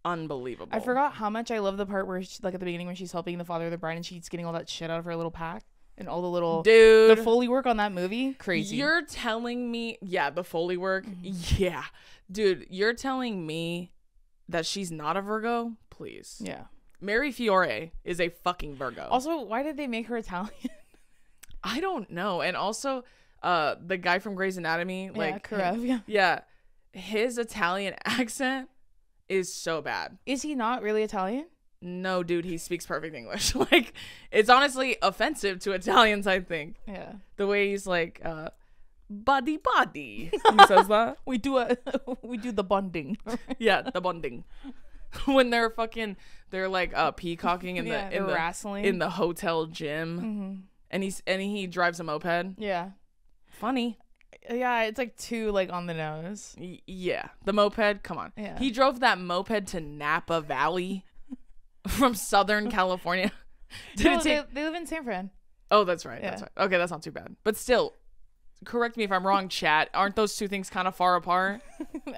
unbelievable. I forgot how much I love the part where like at the beginning when she's helping the father of the bride and she's getting all that shit out of her little pack. And all the little the Foley work on that movie, crazy. You're telling me, the Foley work, yeah, dude. You're telling me that she's not a Virgo? Please, yeah. Mary Fiore is a fucking Virgo. Also, why did they make her Italian? I don't know. And also, the guy from Grey's Anatomy, like Karev, yeah, his Italian accent is so bad. Is he not really Italian? No, dude, he speaks perfect English. Like, it's honestly offensive to Italians, I think. Yeah. The way he's like, buddy. He says that. We do the bonding. Yeah, the bonding. When they're like peacocking in the hotel gym. And he drives a moped. Yeah. Funny. Yeah, it's like too like on the nose. Yeah. The moped, come on. Yeah. He drove that moped to Napa Valley. From Southern California. They live in San Fran. Oh, that's right. Yeah. That's right. Okay, that's not too bad. But still, correct me if I'm wrong, chat. Aren't those two things kind of far apart?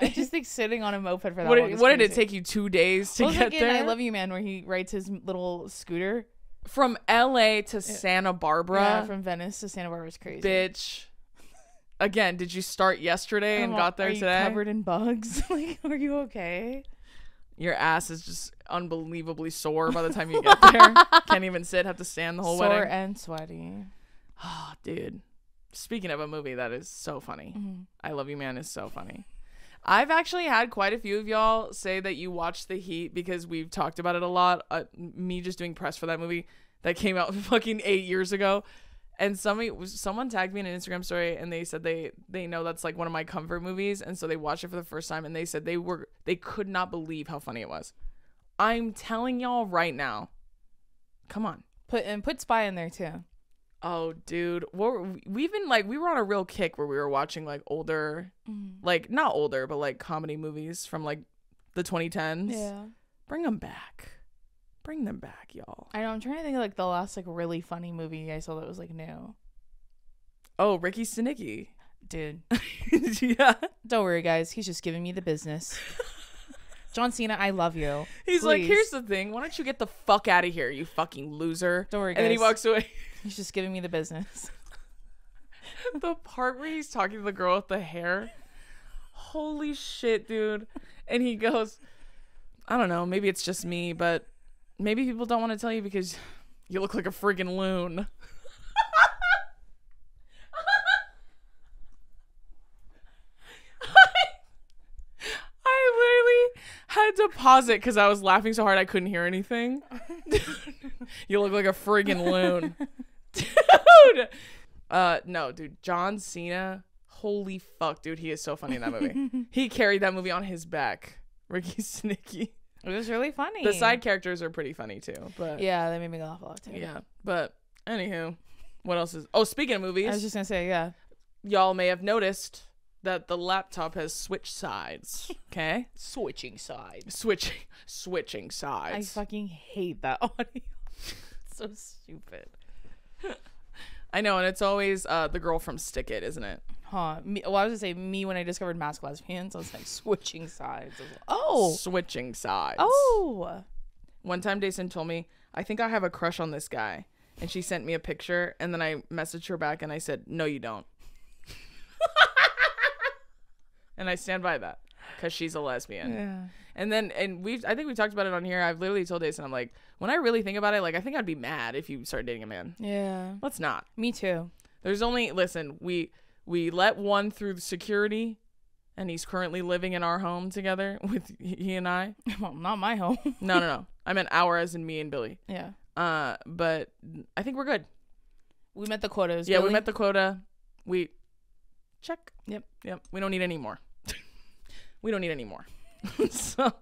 I just think sitting on a moped for that long. What did it take you 2 days to get there? I Love You Man, where he rides his little scooter from LA to Santa Barbara. Yeah, from Venice to Santa Barbara is crazy. Bitch. Again, did you start yesterday and got there today? Are you covered in bugs? Like, are you okay? Your ass is just unbelievably sore by the time you get there. Can't even sit, have to stand the whole wedding. Sore and sweaty. Oh, dude. Speaking of a movie that is so funny. I Love You Man is so funny. I've actually had quite a few of y'all say that you watched The Heat because we've talked about it a lot. Me just doing press for that movie that came out fucking 8 years ago. And someone tagged me in an Instagram story and they said they know that's like one of my comfort movies, and so they watched it for the first time and they said they could not believe how funny it was. I'm telling y'all right now. Come on. Put Spy in there too. Oh, dude. We were on a real kick where we were watching like older, like not older, but like comedy movies from like the 2010s. Yeah. Bring them back. Bring them back, y'all. I know. I'm trying to think of like the last like really funny movie I saw that was like new. Oh, Ricky Stenicki. Dude. Yeah. Don't worry, guys. He's just giving me the business. John Cena, I love you. He's Please. Like, here's the thing. Why don't you get the fuck out of here, you fucking loser? Don't worry, guys. And then he walks away. He's just giving me the business. The part where he's talking to the girl with the hair. holy shit, dude. And he goes, I don't know, maybe it's just me, but maybe people don't want to tell you because you look like a friggin' loon. I literally had to pause it because I was laughing so hard I couldn't hear anything. You look like a friggin' loon. Dude. No, dude. John Cena. Holy fuck, dude. He is so funny in that movie. He carried that movie on his back. Ricky Snicky. It was really funny. The side characters are pretty funny too. But yeah, they made me laugh a lot too. yeah. But anywho, what else is... Oh, speaking of movies. I was just going to say, yeah. Y'all may have noticed that the laptop has switched sides. Okay? Switching sides. Switching sides. I fucking hate that audio. It's so stupid. I know, and it's always the girl from Stick It, isn't it? Huh. Well, I was going to say, me when I discovered Masked Lesbians, I was like, switching sides. Oh. Switching sides. Oh. One time, Jason told me, I think I have a crush on this guy. And she sent me a picture, and then I messaged her back, and I said, no, you don't. And I stand by that because she's a lesbian. Yeah. And then, I think we talked about it on here. I've literally told Jason, I'm like, when I really think about it, like, I think I'd be mad if you started dating a man. Yeah. Let's not. Me too. There's only, listen, we let one through security, and he's currently living in our home together with he and I. Well, not my home. No. I meant our as in me and Billy. Yeah. But I think we're good. We met the quotas. Yeah, Billy? we met the quota. We check. Yep. We don't need any more. We don't need any more. So,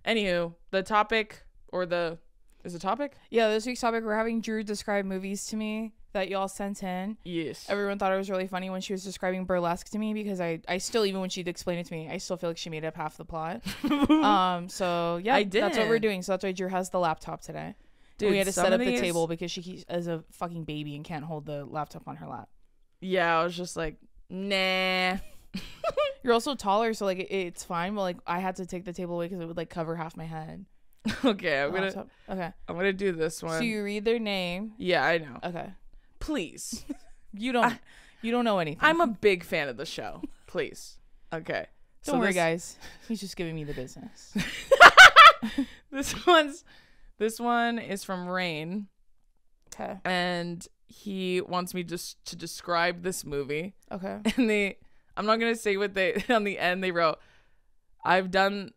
anywho, the topic is the topic? Yeah, this week's topic, we're having Drew describe movies to me that y'all sent in. Yes. Everyone thought it was really funny when she was describing Burlesque to me because I still, even when she'd explain it to me, I still feel like she made up half the plot. So yeah, that's what we're doing. So that's why Drew has the laptop today. Dude, we had to set up the table because she is a fucking baby and can't hold the laptop on her lap. Yeah, I was just like, nah. You're also taller, so like it's fine. But like I had to take the table away because it would like cover half my head. Okay, I'm gonna do this one. So you read their name. Yeah, I know. Okay. Please. You don't know anything. I'm a big fan of the show. Please. Okay. Don't worry, guys. He's just giving me the business. This one is from Rain. Okay. And he wants me just to describe this movie. Okay. And I'm not gonna say what they on the end they wrote. I've done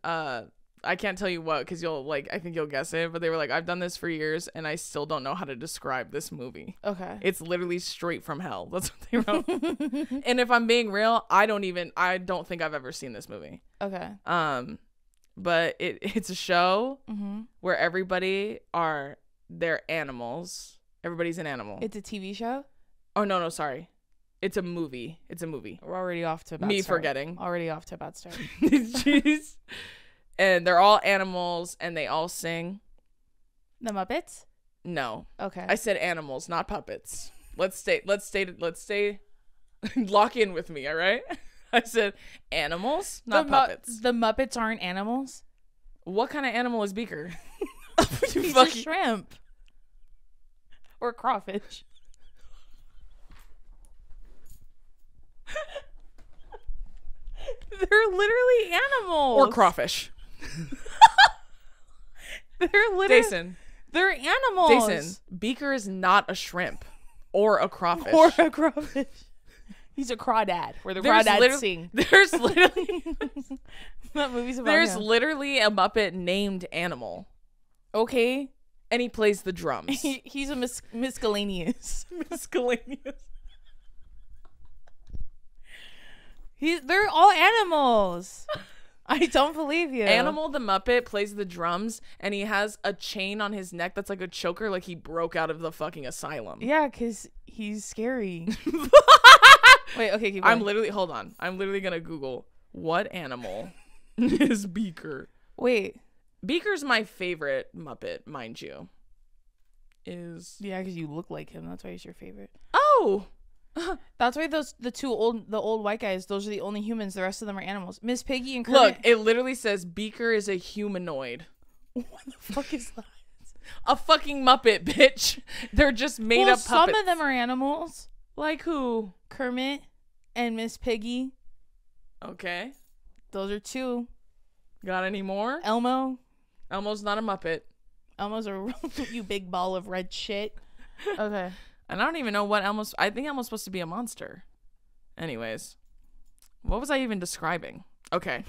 I can't tell you what because I think you'll guess it, but they were like, I've done this for years and I still don't know how to describe this movie. Okay. It's literally straight from hell. That's what they wrote. And if I'm being real, I don't think I've ever seen this movie. Okay. But it's a show where they're animals. Everybody's an animal. It's a TV show? Oh no, sorry. It's a movie. We're already off to a bad start. Forgetting. Already off to a bad start. Jeez. And they're all animals and they all sing. The Muppets? No. Okay. I said animals, not puppets. Let's stay lock in with me, all right? I said animals, not puppets. The Muppets aren't animals? What kind of animal is Beaker? He's a shrimp. Or crawfish. They're literally animals. Or crawfish. They're literally They're animals. Jason, Beaker is not a shrimp or a crawfish. He's a crawdad. Where the crawdads sing. There's literally that movie's about There's him. literally a Muppet named Animal. Okay. And he plays the drums. He's a miscellaneous. Miscellaneous. They're all animals. I don't believe you. Animal the Muppet plays the drums, and he has a chain on his neck that's like a choker, like he broke out of the fucking asylum. Yeah, because he's scary. Wait, okay, keep going. Hold on. I'm literally gonna Google what animal is Beaker. Wait. Beaker's my favorite Muppet, mind you. Yeah, because you look like him. That's why he's your favorite. Oh. That's why the old white guys, those are the only humans. The rest of them are animals. Miss Piggy and Kermit. Look, it literally says Beaker is a humanoid. What the fuck is that? A fucking Muppet, bitch. They're just made up puppets. Some of them are animals. Like who? Kermit and Miss Piggy. Okay. Those are two. Got any more? Elmo. Elmo's not a Muppet. Elmo's a you big ball of red shit. Okay. And I don't even know what Elmo's. I think Elmo's supposed to be a monster. Anyways, what was I even describing? Okay.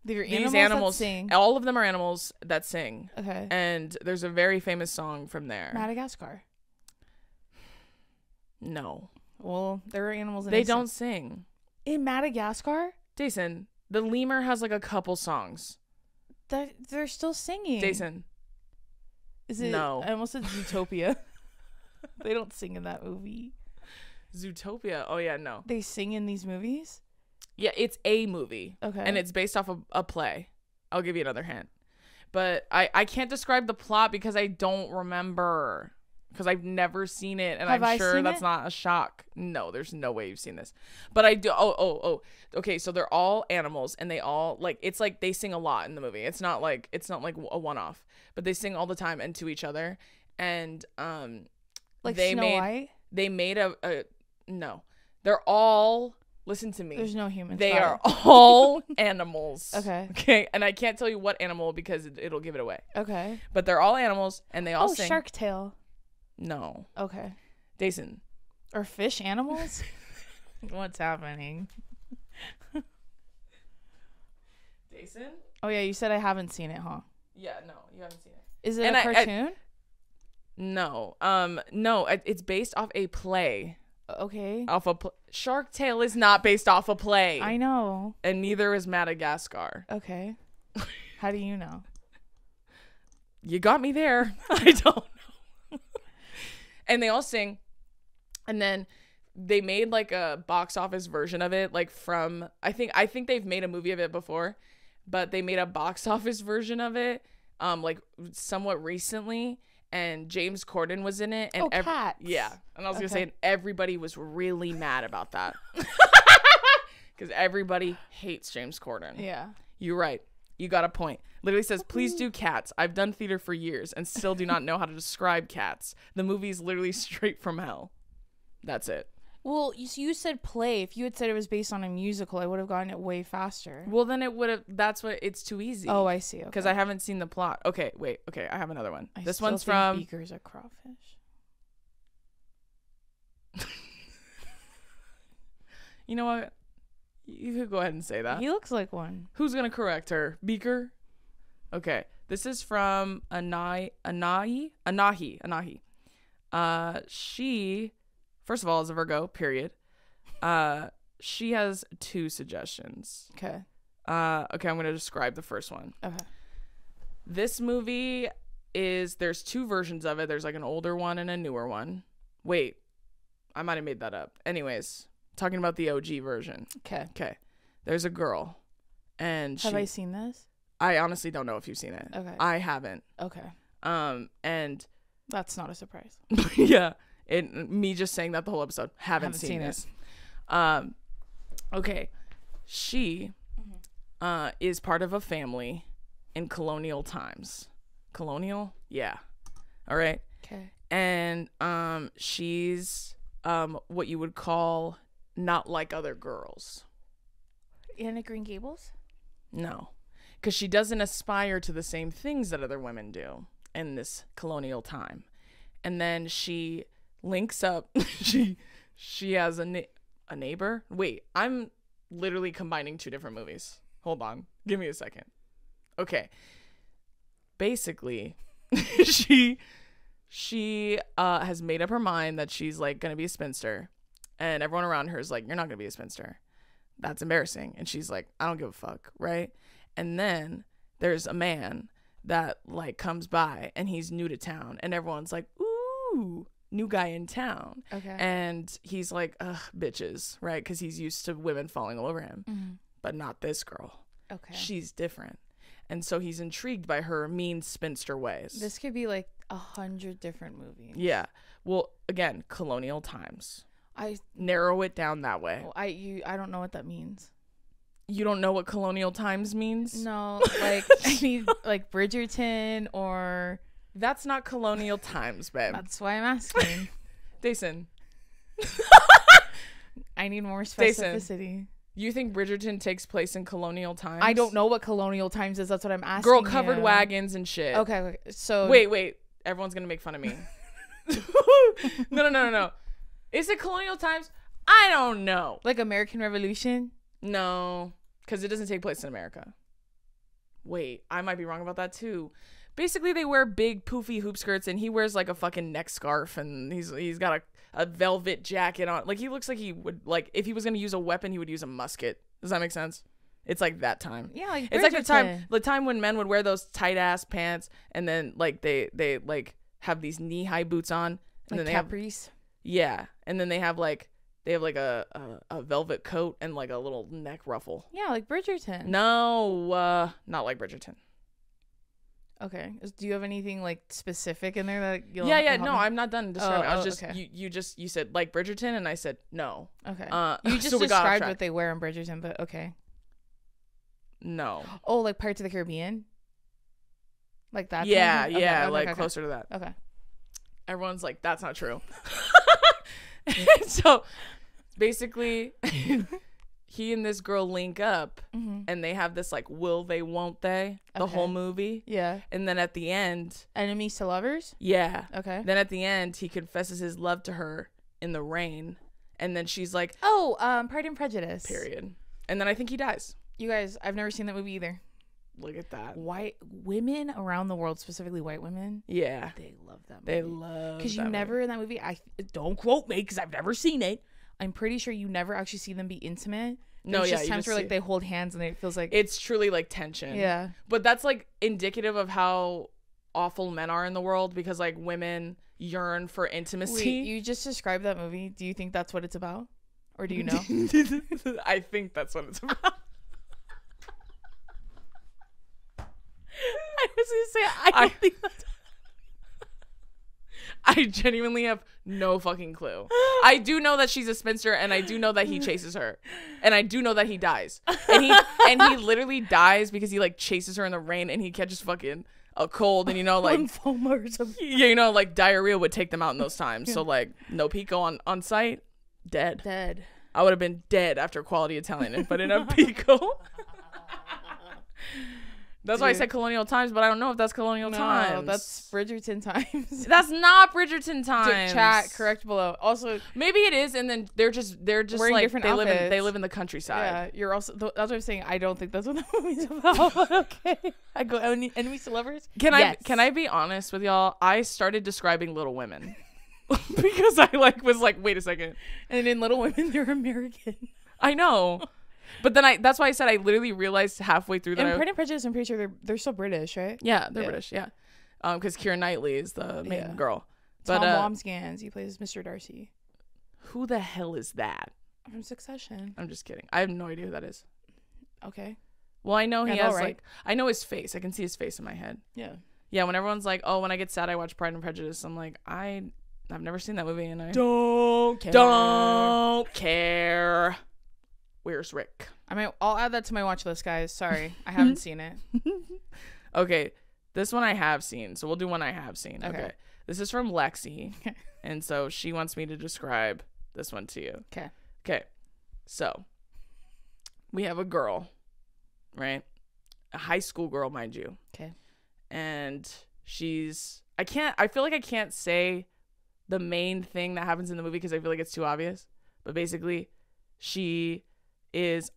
These animals that sing. All of them are animals that sing. Okay. And there's a very famous song from there. Madagascar. No. Well, there are animals in They don't sing. In Madagascar? Jason, the lemur has like a couple songs. They're still singing. Jason. Is it? No. I almost said Zootopia. They don't sing in that movie. Zootopia. Oh, yeah, no. They sing in these movies? Yeah, it's a movie. Okay. And it's based off of a play. I'll give you another hint. But I can't describe the plot because I don't remember. Because I've never seen it. And I'm sure that's not a shock. No, there's no way you've seen this. But I do. Oh. Okay, so they're all animals. And they all, like, it's like they sing a lot in the movie. It's not like a one-off. But they sing all the time and to each other. And, like Snow White? They made a no. They're all... Listen to me. There's no humans. They are all animals. Okay. Okay. And I can't tell you what animal because it'll give it away. Okay. But they're all animals and they all sing. Shark Tale. No. Okay. Jason. Are fish animals? What's happening? Jason? Oh, yeah. You said I haven't seen it, huh? Yeah. No, you haven't seen it. Is it a cartoon? No. No. It's based off a play. Okay. Shark Tale is not based off a play. I know. And neither is Madagascar. Okay. How do you know? You got me there. I don't know. And they all sing. And then they made like a box office version of it, like from I think they've made a movie of it before, but they made a box office version of it like somewhat recently. And James Corden was in it. And Cats. Yeah. And I was going to say, everybody was really mad about that. Because everybody hates James Corden. Yeah. You're right. You got a point. Literally says, please do Cats. I've done theater for years and still do not know how to describe Cats. The movie's literally straight from hell. That's it. Well, you said play. If you had said it was based on a musical, I would have gotten it way faster. Well, then it would have. That's what. It's too easy. Oh, I see. Because I haven't seen the plot. Okay, wait. Okay, I have another one. This one's think from. Beaker's a crawfish. You know what? You could go ahead and say that. He looks like one. Who's gonna correct her? Beaker. Okay, this is from Anahi. She. First of all, is a Virgo, period. She has 2 suggestions. Okay. Okay, I'm going to describe the first one. Okay. This movie there's 2 versions of it. There's like an older one and a newer one. Wait, I might have made that up. Anyways, talking about the OG version. Okay. There's a girl. And have I seen this? I honestly don't know if you've seen it. Okay. I haven't. Okay. And. That's not a surprise. Yeah. Me just saying that the whole episode. Haven't seen this. Okay. She is part of a family in colonial times. Colonial? Yeah. All right. Okay. And she's what you would call not like other girls. Anna Green Gables? No. Because she doesn't aspire to the same things that other women do in this colonial time. And then she links up. she has a neighbor. Wait, I'm literally combining 2 different movies. Hold on. Give me a second. Okay. Basically, she has made up her mind that she's like going to be a spinster. And everyone around her is like, you're not going to be a spinster. That's embarrassing. And she's like, I don't give a fuck, right? And then there's a man that like comes by and he's new to town and everyone's like, ooh, new guy in town. Okay. And he's like, ugh, bitches, right? Because he's used to women falling all over him. Mm-hmm. But not this girl. Okay. She's different. And so he's intrigued by her mean spinster ways. This could be like 100 different movies. Yeah. Well, again, colonial times. I narrow it down that way. Well, I don't know what that means. You don't know what colonial times means? No, like I need like Bridgerton or. That's not colonial times, babe. That's why I'm asking. Jason. I need more specificity. Jason, You think Bridgerton takes place in colonial times? I don't know what colonial times is. That's what I'm asking. Girl, covered you. wagons and shit. Okay. So Wait. Everyone's gonna make fun of me. No. Is it colonial times? I don't know. like American Revolution. No, because it doesn't take place in America. Wait, I might be wrong about that too. Basically, they wear big poofy hoop skirts, and he wears like a fucking neck scarf, and he's got a velvet jacket on. Like, he looks like he would, like, if he was gonna use a weapon, he would use a musket. Does that make sense? It's like that time. Yeah, like it's like Bridgerton. the time when men would wear those tight ass pants, and then like they like have these knee high boots on, and like then they Caprice. and then they have like a velvet coat and like a little neck ruffle. Yeah, like Bridgerton. No, not like Bridgerton. Okay. Do you have anything like specific in there that you'll Yeah. help No, me? I'm not done describing. I was just okay. you said like Bridgerton, and I said no. Okay. You You just so we got off described track. what they wear in Bridgerton, but okay. No. Oh, like Pirates of the Caribbean? Like that? Yeah, kind of thing? yeah, Okay, like okay. closer to that. Okay. Everyone's like, that's not true. So basically, he and this girl link up, Mm-hmm. and they have this like will they won't they the Okay. whole movie, Yeah. and then at the end, Enemies to lovers? yeah, Okay. then at the end he confesses his love to her in the rain, and then she's like, Oh, Pride and Prejudice. period, and then I think he dies. You guys, I've never seen that movie either. Look at that. White women around the world, specifically white women, Yeah, they love that movie. they love Because you that never movie. in that movie, I don't quote me because I've never seen it. I'm pretty sure you never actually see them be intimate. No, There's yeah, just you times just where see- like they hold hands and it feels like It's truly like tension. yeah. But that's like indicative of how awful men are in the world, because like women yearn for intimacy. Wait, you just described that movie. Do you think that's what it's about, or do you know? I think that's what it's about. I was gonna say I don't think that's. I genuinely have no fucking clue. I do know that she's a spinster, and I do know that he chases her, and I do know that he dies, and he literally dies because he like chases her in the rain, and he catches fucking a cold, and like Lymphoma or something. yeah, like diarrhea would take them out in those times. So like no pico on site, dead. Dead. I would have been dead after Quality Italian if I didn't have pico. That's why I Dude. said colonial times, but I don't know if that's colonial No, times. that's Bridgerton times. That's not Bridgerton times. Chat correct below. Also, Maybe it is, and then they're just Wearing like different they outfits. live in the countryside. yeah, you're also. That's what I'm saying. I don't think that's what the movie's about. But okay, I go enemies to lovers. Yes. Can I be honest with y'all? I started describing Little Women because I was like, wait a second. And in Little Women, they're American. I know, but then that's why I said I literally realized halfway through that. And Pride and Prejudice, I'm pretty sure they're still British, right? Yeah, they're Yeah. British. Yeah, because Keira Knightley is the main Yeah. girl. Tom But Wamsgans, he plays Mr. Darcy who the hell is that? from Succession. I'm just kidding. I have no idea who that is. Okay. Well, I know he I know, has right? like I know his face. I can see his face in my head. Yeah. Yeah, when everyone's like, "Oh, when I get sad, I watch Pride and Prejudice," I'm like, I've never seen that movie, and I Don't don't care. Where's Rick? I'll add that to my watch list, guys. Sorry, I haven't seen it. Okay, this one I have seen, so we'll do one I have seen. Okay. Okay. This is from Lexi, Okay. and so she wants me to describe this one to you. Okay. Okay, so we have a girl, right? A high school girl, mind you. Okay. And I feel like I can't say the main thing that happens in the movie because I feel like it's too obvious. But basically, she is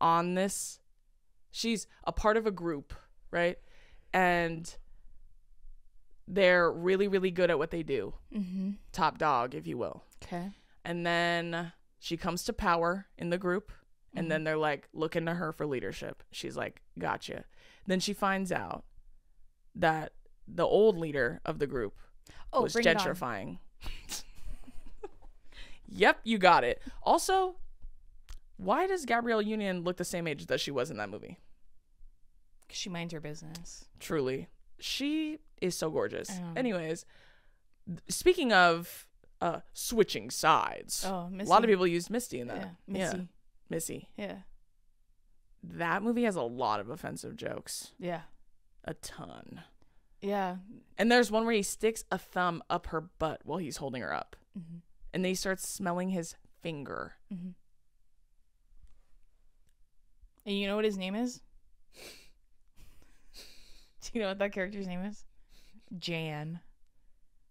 she's a part of a group, right? And they're really, really good at what they do. Mm-hmm. Top dog, if you will. Okay. And then she comes to power in the group, and then they're like looking to her for leadership. She's like, gotcha. Then she finds out that the old leader of the group was Bring It On. gentrifying. Yep, you got it. Also, why does Gabrielle Union look the same age that she was in that movie? 'Cause she minds her business. Truly. She is so gorgeous. I know. Anyways, speaking of switching sides, Oh, a Missy. lot of people used Misty in that. Yeah, Missy. Yeah, Missy. Yeah. That movie has a lot of offensive jokes. Yeah. A ton. Yeah. And there's one where he sticks a thumb up her butt while he's holding her up. Mm-hmm. And then he starts smelling his finger. Mm-hmm. And you know what his name is? Do you know what that character's name is? Jan.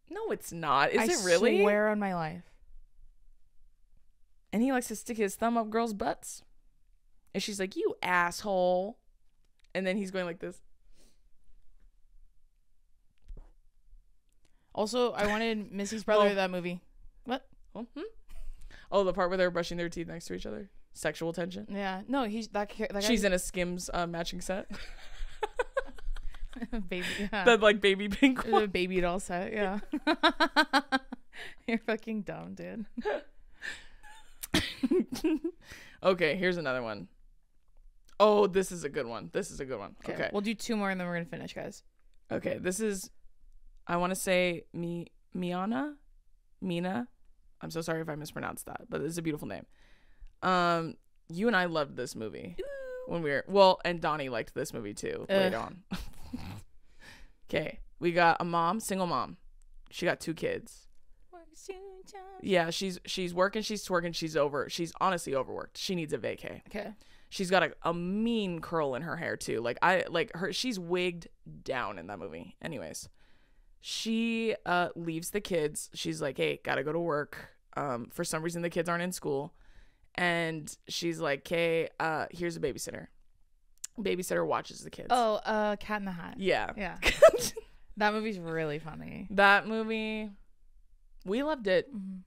No, it's not. Is I it really? I swear on my life. And he likes to stick his thumb up girls' butts. And she's like, you asshole. And then he's going like this. Also, I wanted Missy's brother in that movie. What? Mm-hmm. Oh, the part where they're brushing their teeth next to each other. Sexual tension. Yeah. No, he's that guy. She's in a Skims matching set. Baby. Yeah. That like baby pink The one. baby doll set. Yeah. You're fucking dumb, dude. Okay, here's another one. Oh, this is a good one. Okay. We'll do 2 more and then we're gonna finish, guys. Okay, this is, I want to say Mina. I'm so sorry if I mispronounced that, but it's a beautiful name. You and I loved this movie when we were, and Donnie liked this movie too later on. Okay, we got a single mom. She got 2 kids. Yeah, she's working, she's twerking, she's honestly overworked. She needs a vacay. Okay. She's got a mean curl in her hair too. She's wigged down in that movie. Anyways, she leaves the kids. She's like, hey, gotta go to work. For some reason the kids aren't in school. And she's like, hey, here's a babysitter. Babysitter watches the kids. Oh, Cat in the Hat. Yeah. Yeah. That movie's really funny. That movie, we loved it. Mm-hmm.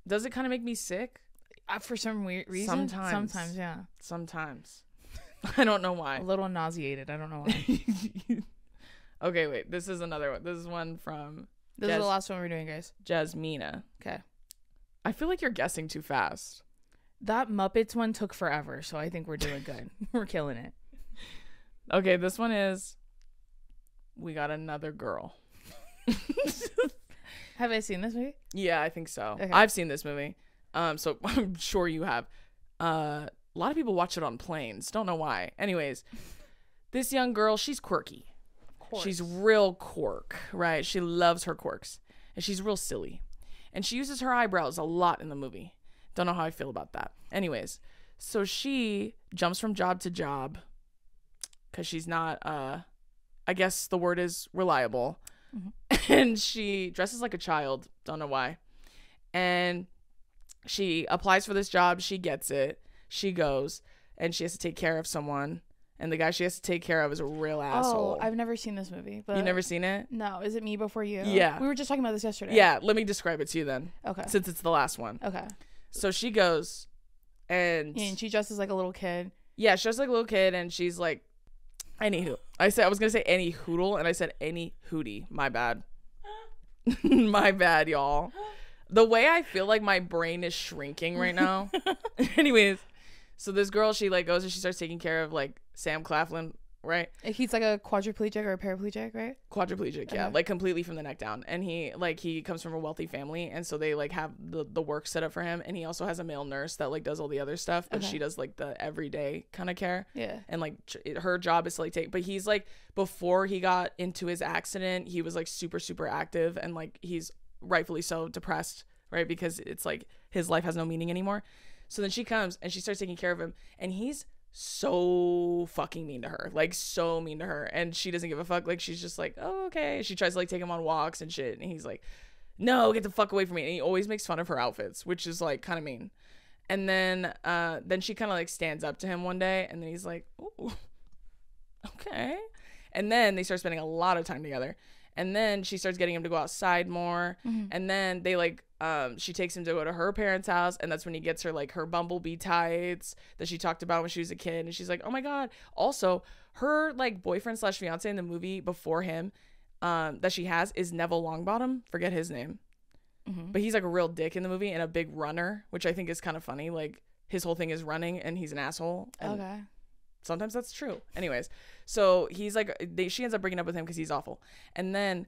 Does it kind of make me sick? For some weird reason. Sometimes, yeah. Sometimes. I don't know why. A little nauseated. I don't know why. Okay, wait. This is another one. This is one from... This is the last one we're doing, guys. Jasmina. Okay. I feel like you're guessing too fast. That Muppets one took forever, so I think we're doing good. We're killing it. Okay, this one is... We got another girl. Have I seen this movie? Yeah, I think so. Okay. I've seen this movie. So I'm sure you have. A lot of people watch it on planes. Don't know why. Anyways, this young girl, she's quirky. Of course. She's real quirk, right? She loves her quirks. And she's real silly. And she uses her eyebrows a lot in the movie. Don't know how I feel about that. Anyways, so she jumps from job to job because she's not, I guess the word is reliable. Mm-hmm. And she dresses like a child. Don't know why. And she applies for this job. She gets it. She goes and she has to take care of someone. And the guy she has to take care of is a real asshole. Oh, I've never seen this movie. But you never seen it? No. Is it Me Before You? Yeah. We were just talking about this yesterday. Yeah. Let me describe it to you then. Okay. Since it's the last one. Okay. So she goes and she dresses like a little kid. Yeah, she dresses like a little kid and she's like, anywho. I was going to say any hoodle and I said any hootie. My bad. My bad, y'all. The way I feel like my brain is shrinking right now. Anyways, so this girl, she like goes and she starts taking care of like Sam Claflin, right? He's like a quadriplegic or a paraplegic, right? Quadriplegic, yeah, like completely from the neck down. And he comes from a wealthy family, and so they like have the work set up for him. And he also has a male nurse that like does all the other stuff, but she does like the everyday kind of care. Yeah. And like her job is to like take, but he's like, before he got into his accident, he was like super, super active, and like he's rightfully so depressed, right? Because it's like his life has no meaning anymore. So then she comes and she starts taking care of him, and he's so fucking mean to her, like so mean to her, and she doesn't give a fuck. Like she's just like, oh, okay. She tries to like take him on walks and shit, and he's like, no, get the fuck away from me. And he always makes fun of her outfits, which is like kind of mean. And then she kind of like stands up to him one day, and then he's like, ooh, okay. And then they start spending a lot of time together. And then she starts getting him to go outside more. Mm-hmm. And then they like, she takes him to go to her parents' house. And that's when he gets her like her bumblebee tights that she talked about when she was a kid. And she's like, oh my God. Also, her like boyfriend / fiance in the movie before him that she has is Neville Longbottom. Forget his name. Mm-hmm. But he's like a real dick in the movie and a big runner, which I think is kind of funny. Like his whole thing is running and he's an asshole. And okay. Sometimes that's true. Anyways, so he's like, she ends up breaking up with him because he's awful. And then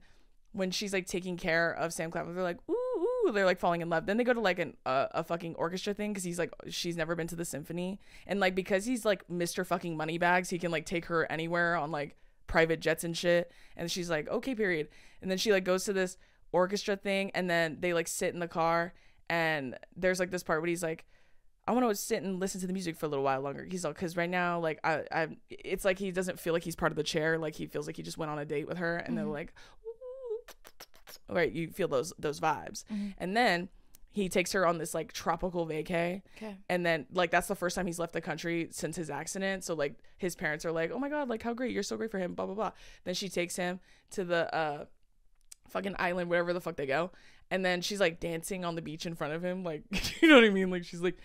when she's like taking care of Sam Claflin, they're like, ooh, they're like falling in love. Then they go to like a fucking orchestra thing because he's like, she's never been to the symphony. And like, because he's like Mr. fucking Moneybags, he can like take her anywhere on like private jets and shit. And she's like, okay, period. And then she like goes to this orchestra thing, and then they like sit in the car, and there's like this part where he's like, I want to sit and listen to the music for a little while longer. He's like, because right now, like, it's like he doesn't feel like he's part of the chair. Like, he feels like he just went on a date with her. And they're like, ooh. Right, you feel those vibes. And then he takes her on this, like, tropical vacay. Okay. And then, like, that's the first time he's left the country since his accident. So, like, his parents are like, oh, my God, like, how great. You're so great for him, blah, blah, blah. Then she takes him to the fucking island, wherever the fuck they go. And then she's, like, dancing on the beach in front of him. Like, you know what I mean? Like, she's, like,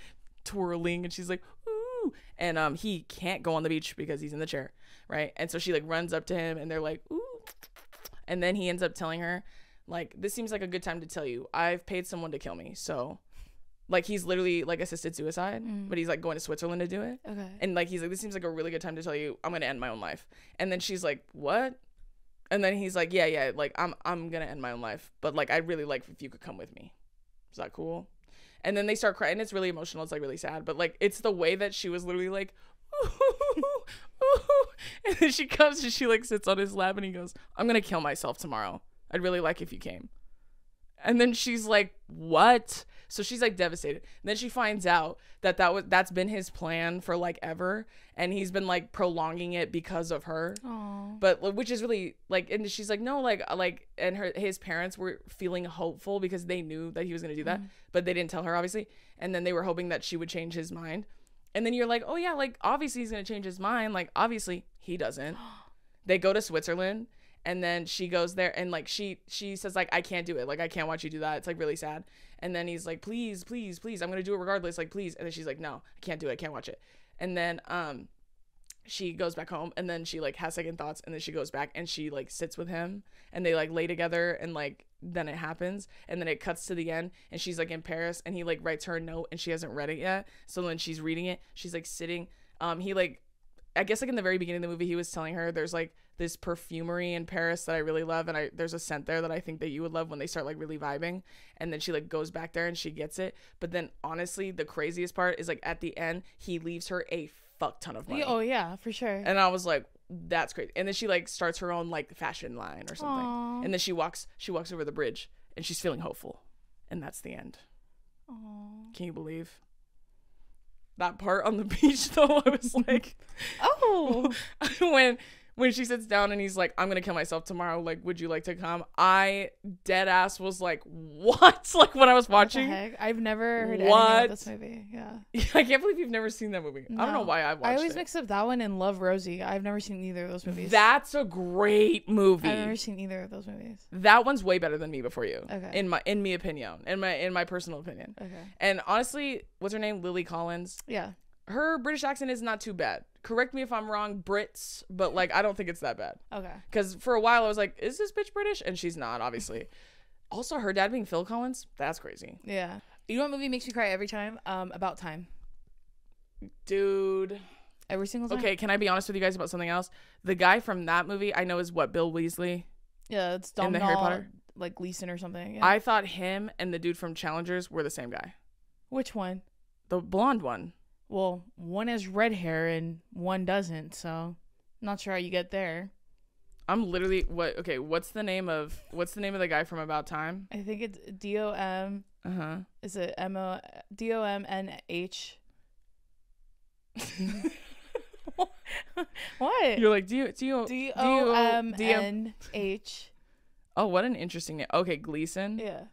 twirling. And she's like, ooh. And he can't go on the beach because he's in the chair, right? And so she, like, runs up to him. And they're like, ooh. And then he ends up telling her, like, this seems like a good time to tell you, I've paid someone to kill me. So, like, he's literally, like, assisted suicide, but he's, like, going to Switzerland to do it. Okay. And, like, he's like, this seems like a really good time to tell you, I'm going to end my own life. And then she's like, what? And then he's like, yeah, like, I'm going to end my own life. But, like, I'd really like if you could come with me. Is that cool? And then they start crying. And it's really emotional. It's, like, really sad. But, like, it's the way that she was literally like, ooh, ooh. And then she comes and she, like, sits on his lap and he goes, I'm going to kill myself tomorrow. I'd really like if you came. And then she's like, what? So she's, like, devastated. And then she finds out that's been his plan for, like, ever. And he's been, like, prolonging it because of her. Aww. But, which is really, like, and she's like, no, like, and his parents were feeling hopeful because they knew that he was going to do that. But they didn't tell her, obviously. And then they were hoping that she would change his mind. And then you're like, oh, yeah, like, obviously he's going to change his mind. Like, obviously he doesn't. They go to Switzerland. And then she goes there and, like, she says, like, I can't do it. Like, I can't watch you do that. It's, like, really sad. And then he's like, please, please, please. I'm going to do it regardless. Like, please. And then she's like, no, I can't do it. I can't watch it. And then she goes back home and then she, like, has second thoughts. And then she goes back and she, like, sits with him and they, like, lay together and, like, then it happens. And then it cuts to the end and she's, like, in Paris and he, like, writes her a note and she hasn't read it yet. So then she's reading it. She's, like, sitting. He, like, I guess, like, in the very beginning of the movie, he was telling her there's, like, this perfumery in Paris that I really love. And there's a scent there that I think that you would love when they start, like, really vibing. And then she, like, goes back there and she gets it. But then, honestly, the craziest part is, like, at the end, he leaves her a fuck ton of money. Oh, yeah, for sure. And I was like, that's crazy. And then she, like, starts her own, like, fashion line or something. Aww. And then she walks over the bridge and she's feeling hopeful. And that's the end. Aww. Can you believe? That part on the beach, though, I was like, oh, when she sits down and he's like, I'm gonna kill myself tomorrow, like, would you like to come? I dead ass was like, what? Like, when I was watching, what the heck? I've never heard anything about this movie. Yeah, I can't believe you've never seen that movie. No. I don't know why I watched it. I always mix up that one and Love, Rosie. I've never seen either of those movies. That's a great movie. I've never seen either of those movies. That one's way better than Me Before You. Okay. In my opinion, in my personal opinion. Okay. And honestly, what's her name? Lily Collins. Yeah. Her British accent is not too bad. Correct me if I'm wrong, Brits, but, like, I don't think it's that bad. Okay. Because for a while I was like, is this bitch British? And she's not, obviously. Also, her dad being Phil Collins, that's crazy. Yeah. You know what movie makes me cry every time? About Time. Dude. Every single time? Okay, can I be honest with you guys about something else? The guy from that movie I know is what, Bill Weasley? Yeah, it's in the Harry Potter? like Gleason or something. Yeah. I thought him and the dude from Challengers were the same guy. Which one? The blonde one. Well, one has red hair and one doesn't, so not sure how you get there. I'm literally what's the name of the guy from About Time? I think it's DOM. Is it DOMNH? What? You're like DOMNH. Oh, what an interesting name. Okay, Gleason. Yeah.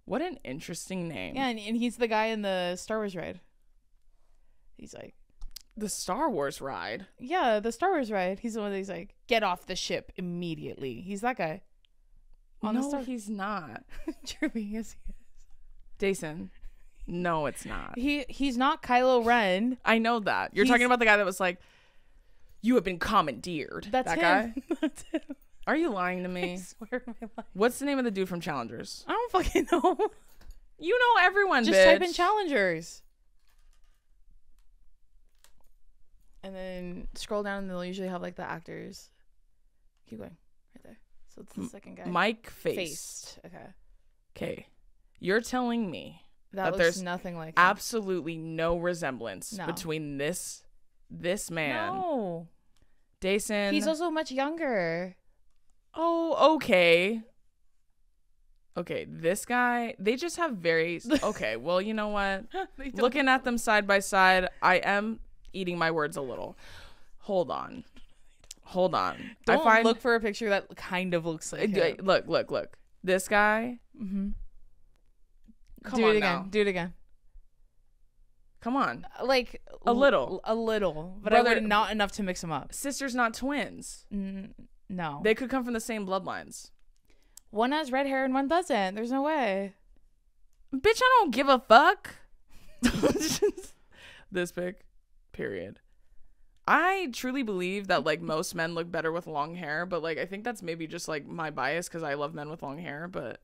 What an interesting name. Yeah, and he's the guy in the Star Wars ride. He's like, the Star Wars ride? Yeah, the Star Wars ride. He's the one that's like, get off the ship immediately. He's that guy. No, he's not. Truly, yes, he is. Jason, no, it's not. He's not Kylo Ren. I know that. You're talking about the guy that was like, you have been commandeered. That's that him. guy? That's him. Are you lying to me? I swear to my life. What's the name of the dude from Challengers? I don't fucking know. You know everyone, Just bitch. type in Challengers. And then scroll down and they'll usually have, like, the actors. Keep going. Right there. So it's the second guy. Mike Faced. Okay. Okay. You're telling me that looks there's nothing like him. absolutely no resemblance between this man. No. Jason. He's also much younger. Oh, okay. Okay, this guy, they just have very okay, well, you know what? Looking at them side by side, I am eating my words a little. Hold on. Don't look for a picture that kind of looks like him. Look. This guy. Mm-hmm. Come on now. Do it again. Come on. Like a little, but brother, I would not enough to mix them up. Sisters, not twins. No, they could come from the same bloodlines. One has red hair and one doesn't. There's no way. Bitch, I don't give a fuck. This pic, period. I truly believe that like most men look better with long hair, but like I think that's maybe just like my bias because I love men with long hair. But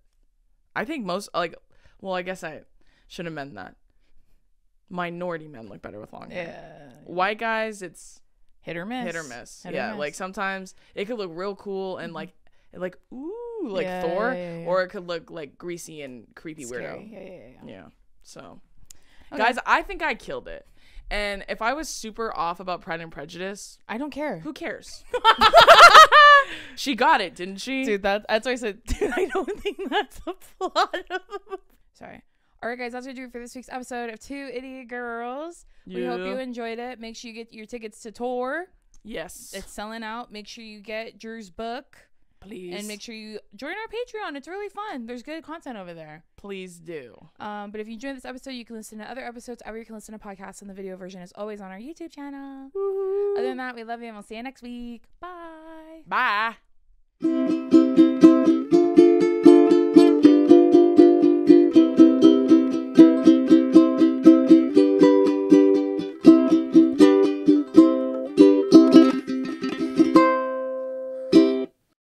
I think most like, well, I guess I should have meant that. Minority men look better with long hair. Yeah. White guys, it's hit or miss. Like sometimes it could look real cool and like ooh, like Thor, or it could look like greasy and creepy weirdo. Yeah. So, guys, I think I killed it. And if I was super off about Pride and Prejudice, I don't care. Who cares? She got it, didn't she? Dude, that's why I said, dude, I don't think that's the plot of the... Sorry. All right, guys, that's what we do for this week's episode of Two Idiot Girls. Yeah. We hope you enjoyed it. Make sure you get your tickets to tour. Yes. It's selling out. Make sure you get Drew's book. Please. And make sure you join our Patreon. It's really fun. There's good content over there. Please do. But if you enjoyed this episode, you can listen to other episodes, or you can listen to podcasts, and the video version is always on our YouTube channel. Woo-hoo. Other than that, we love you, and we'll see you next week. Bye. Bye.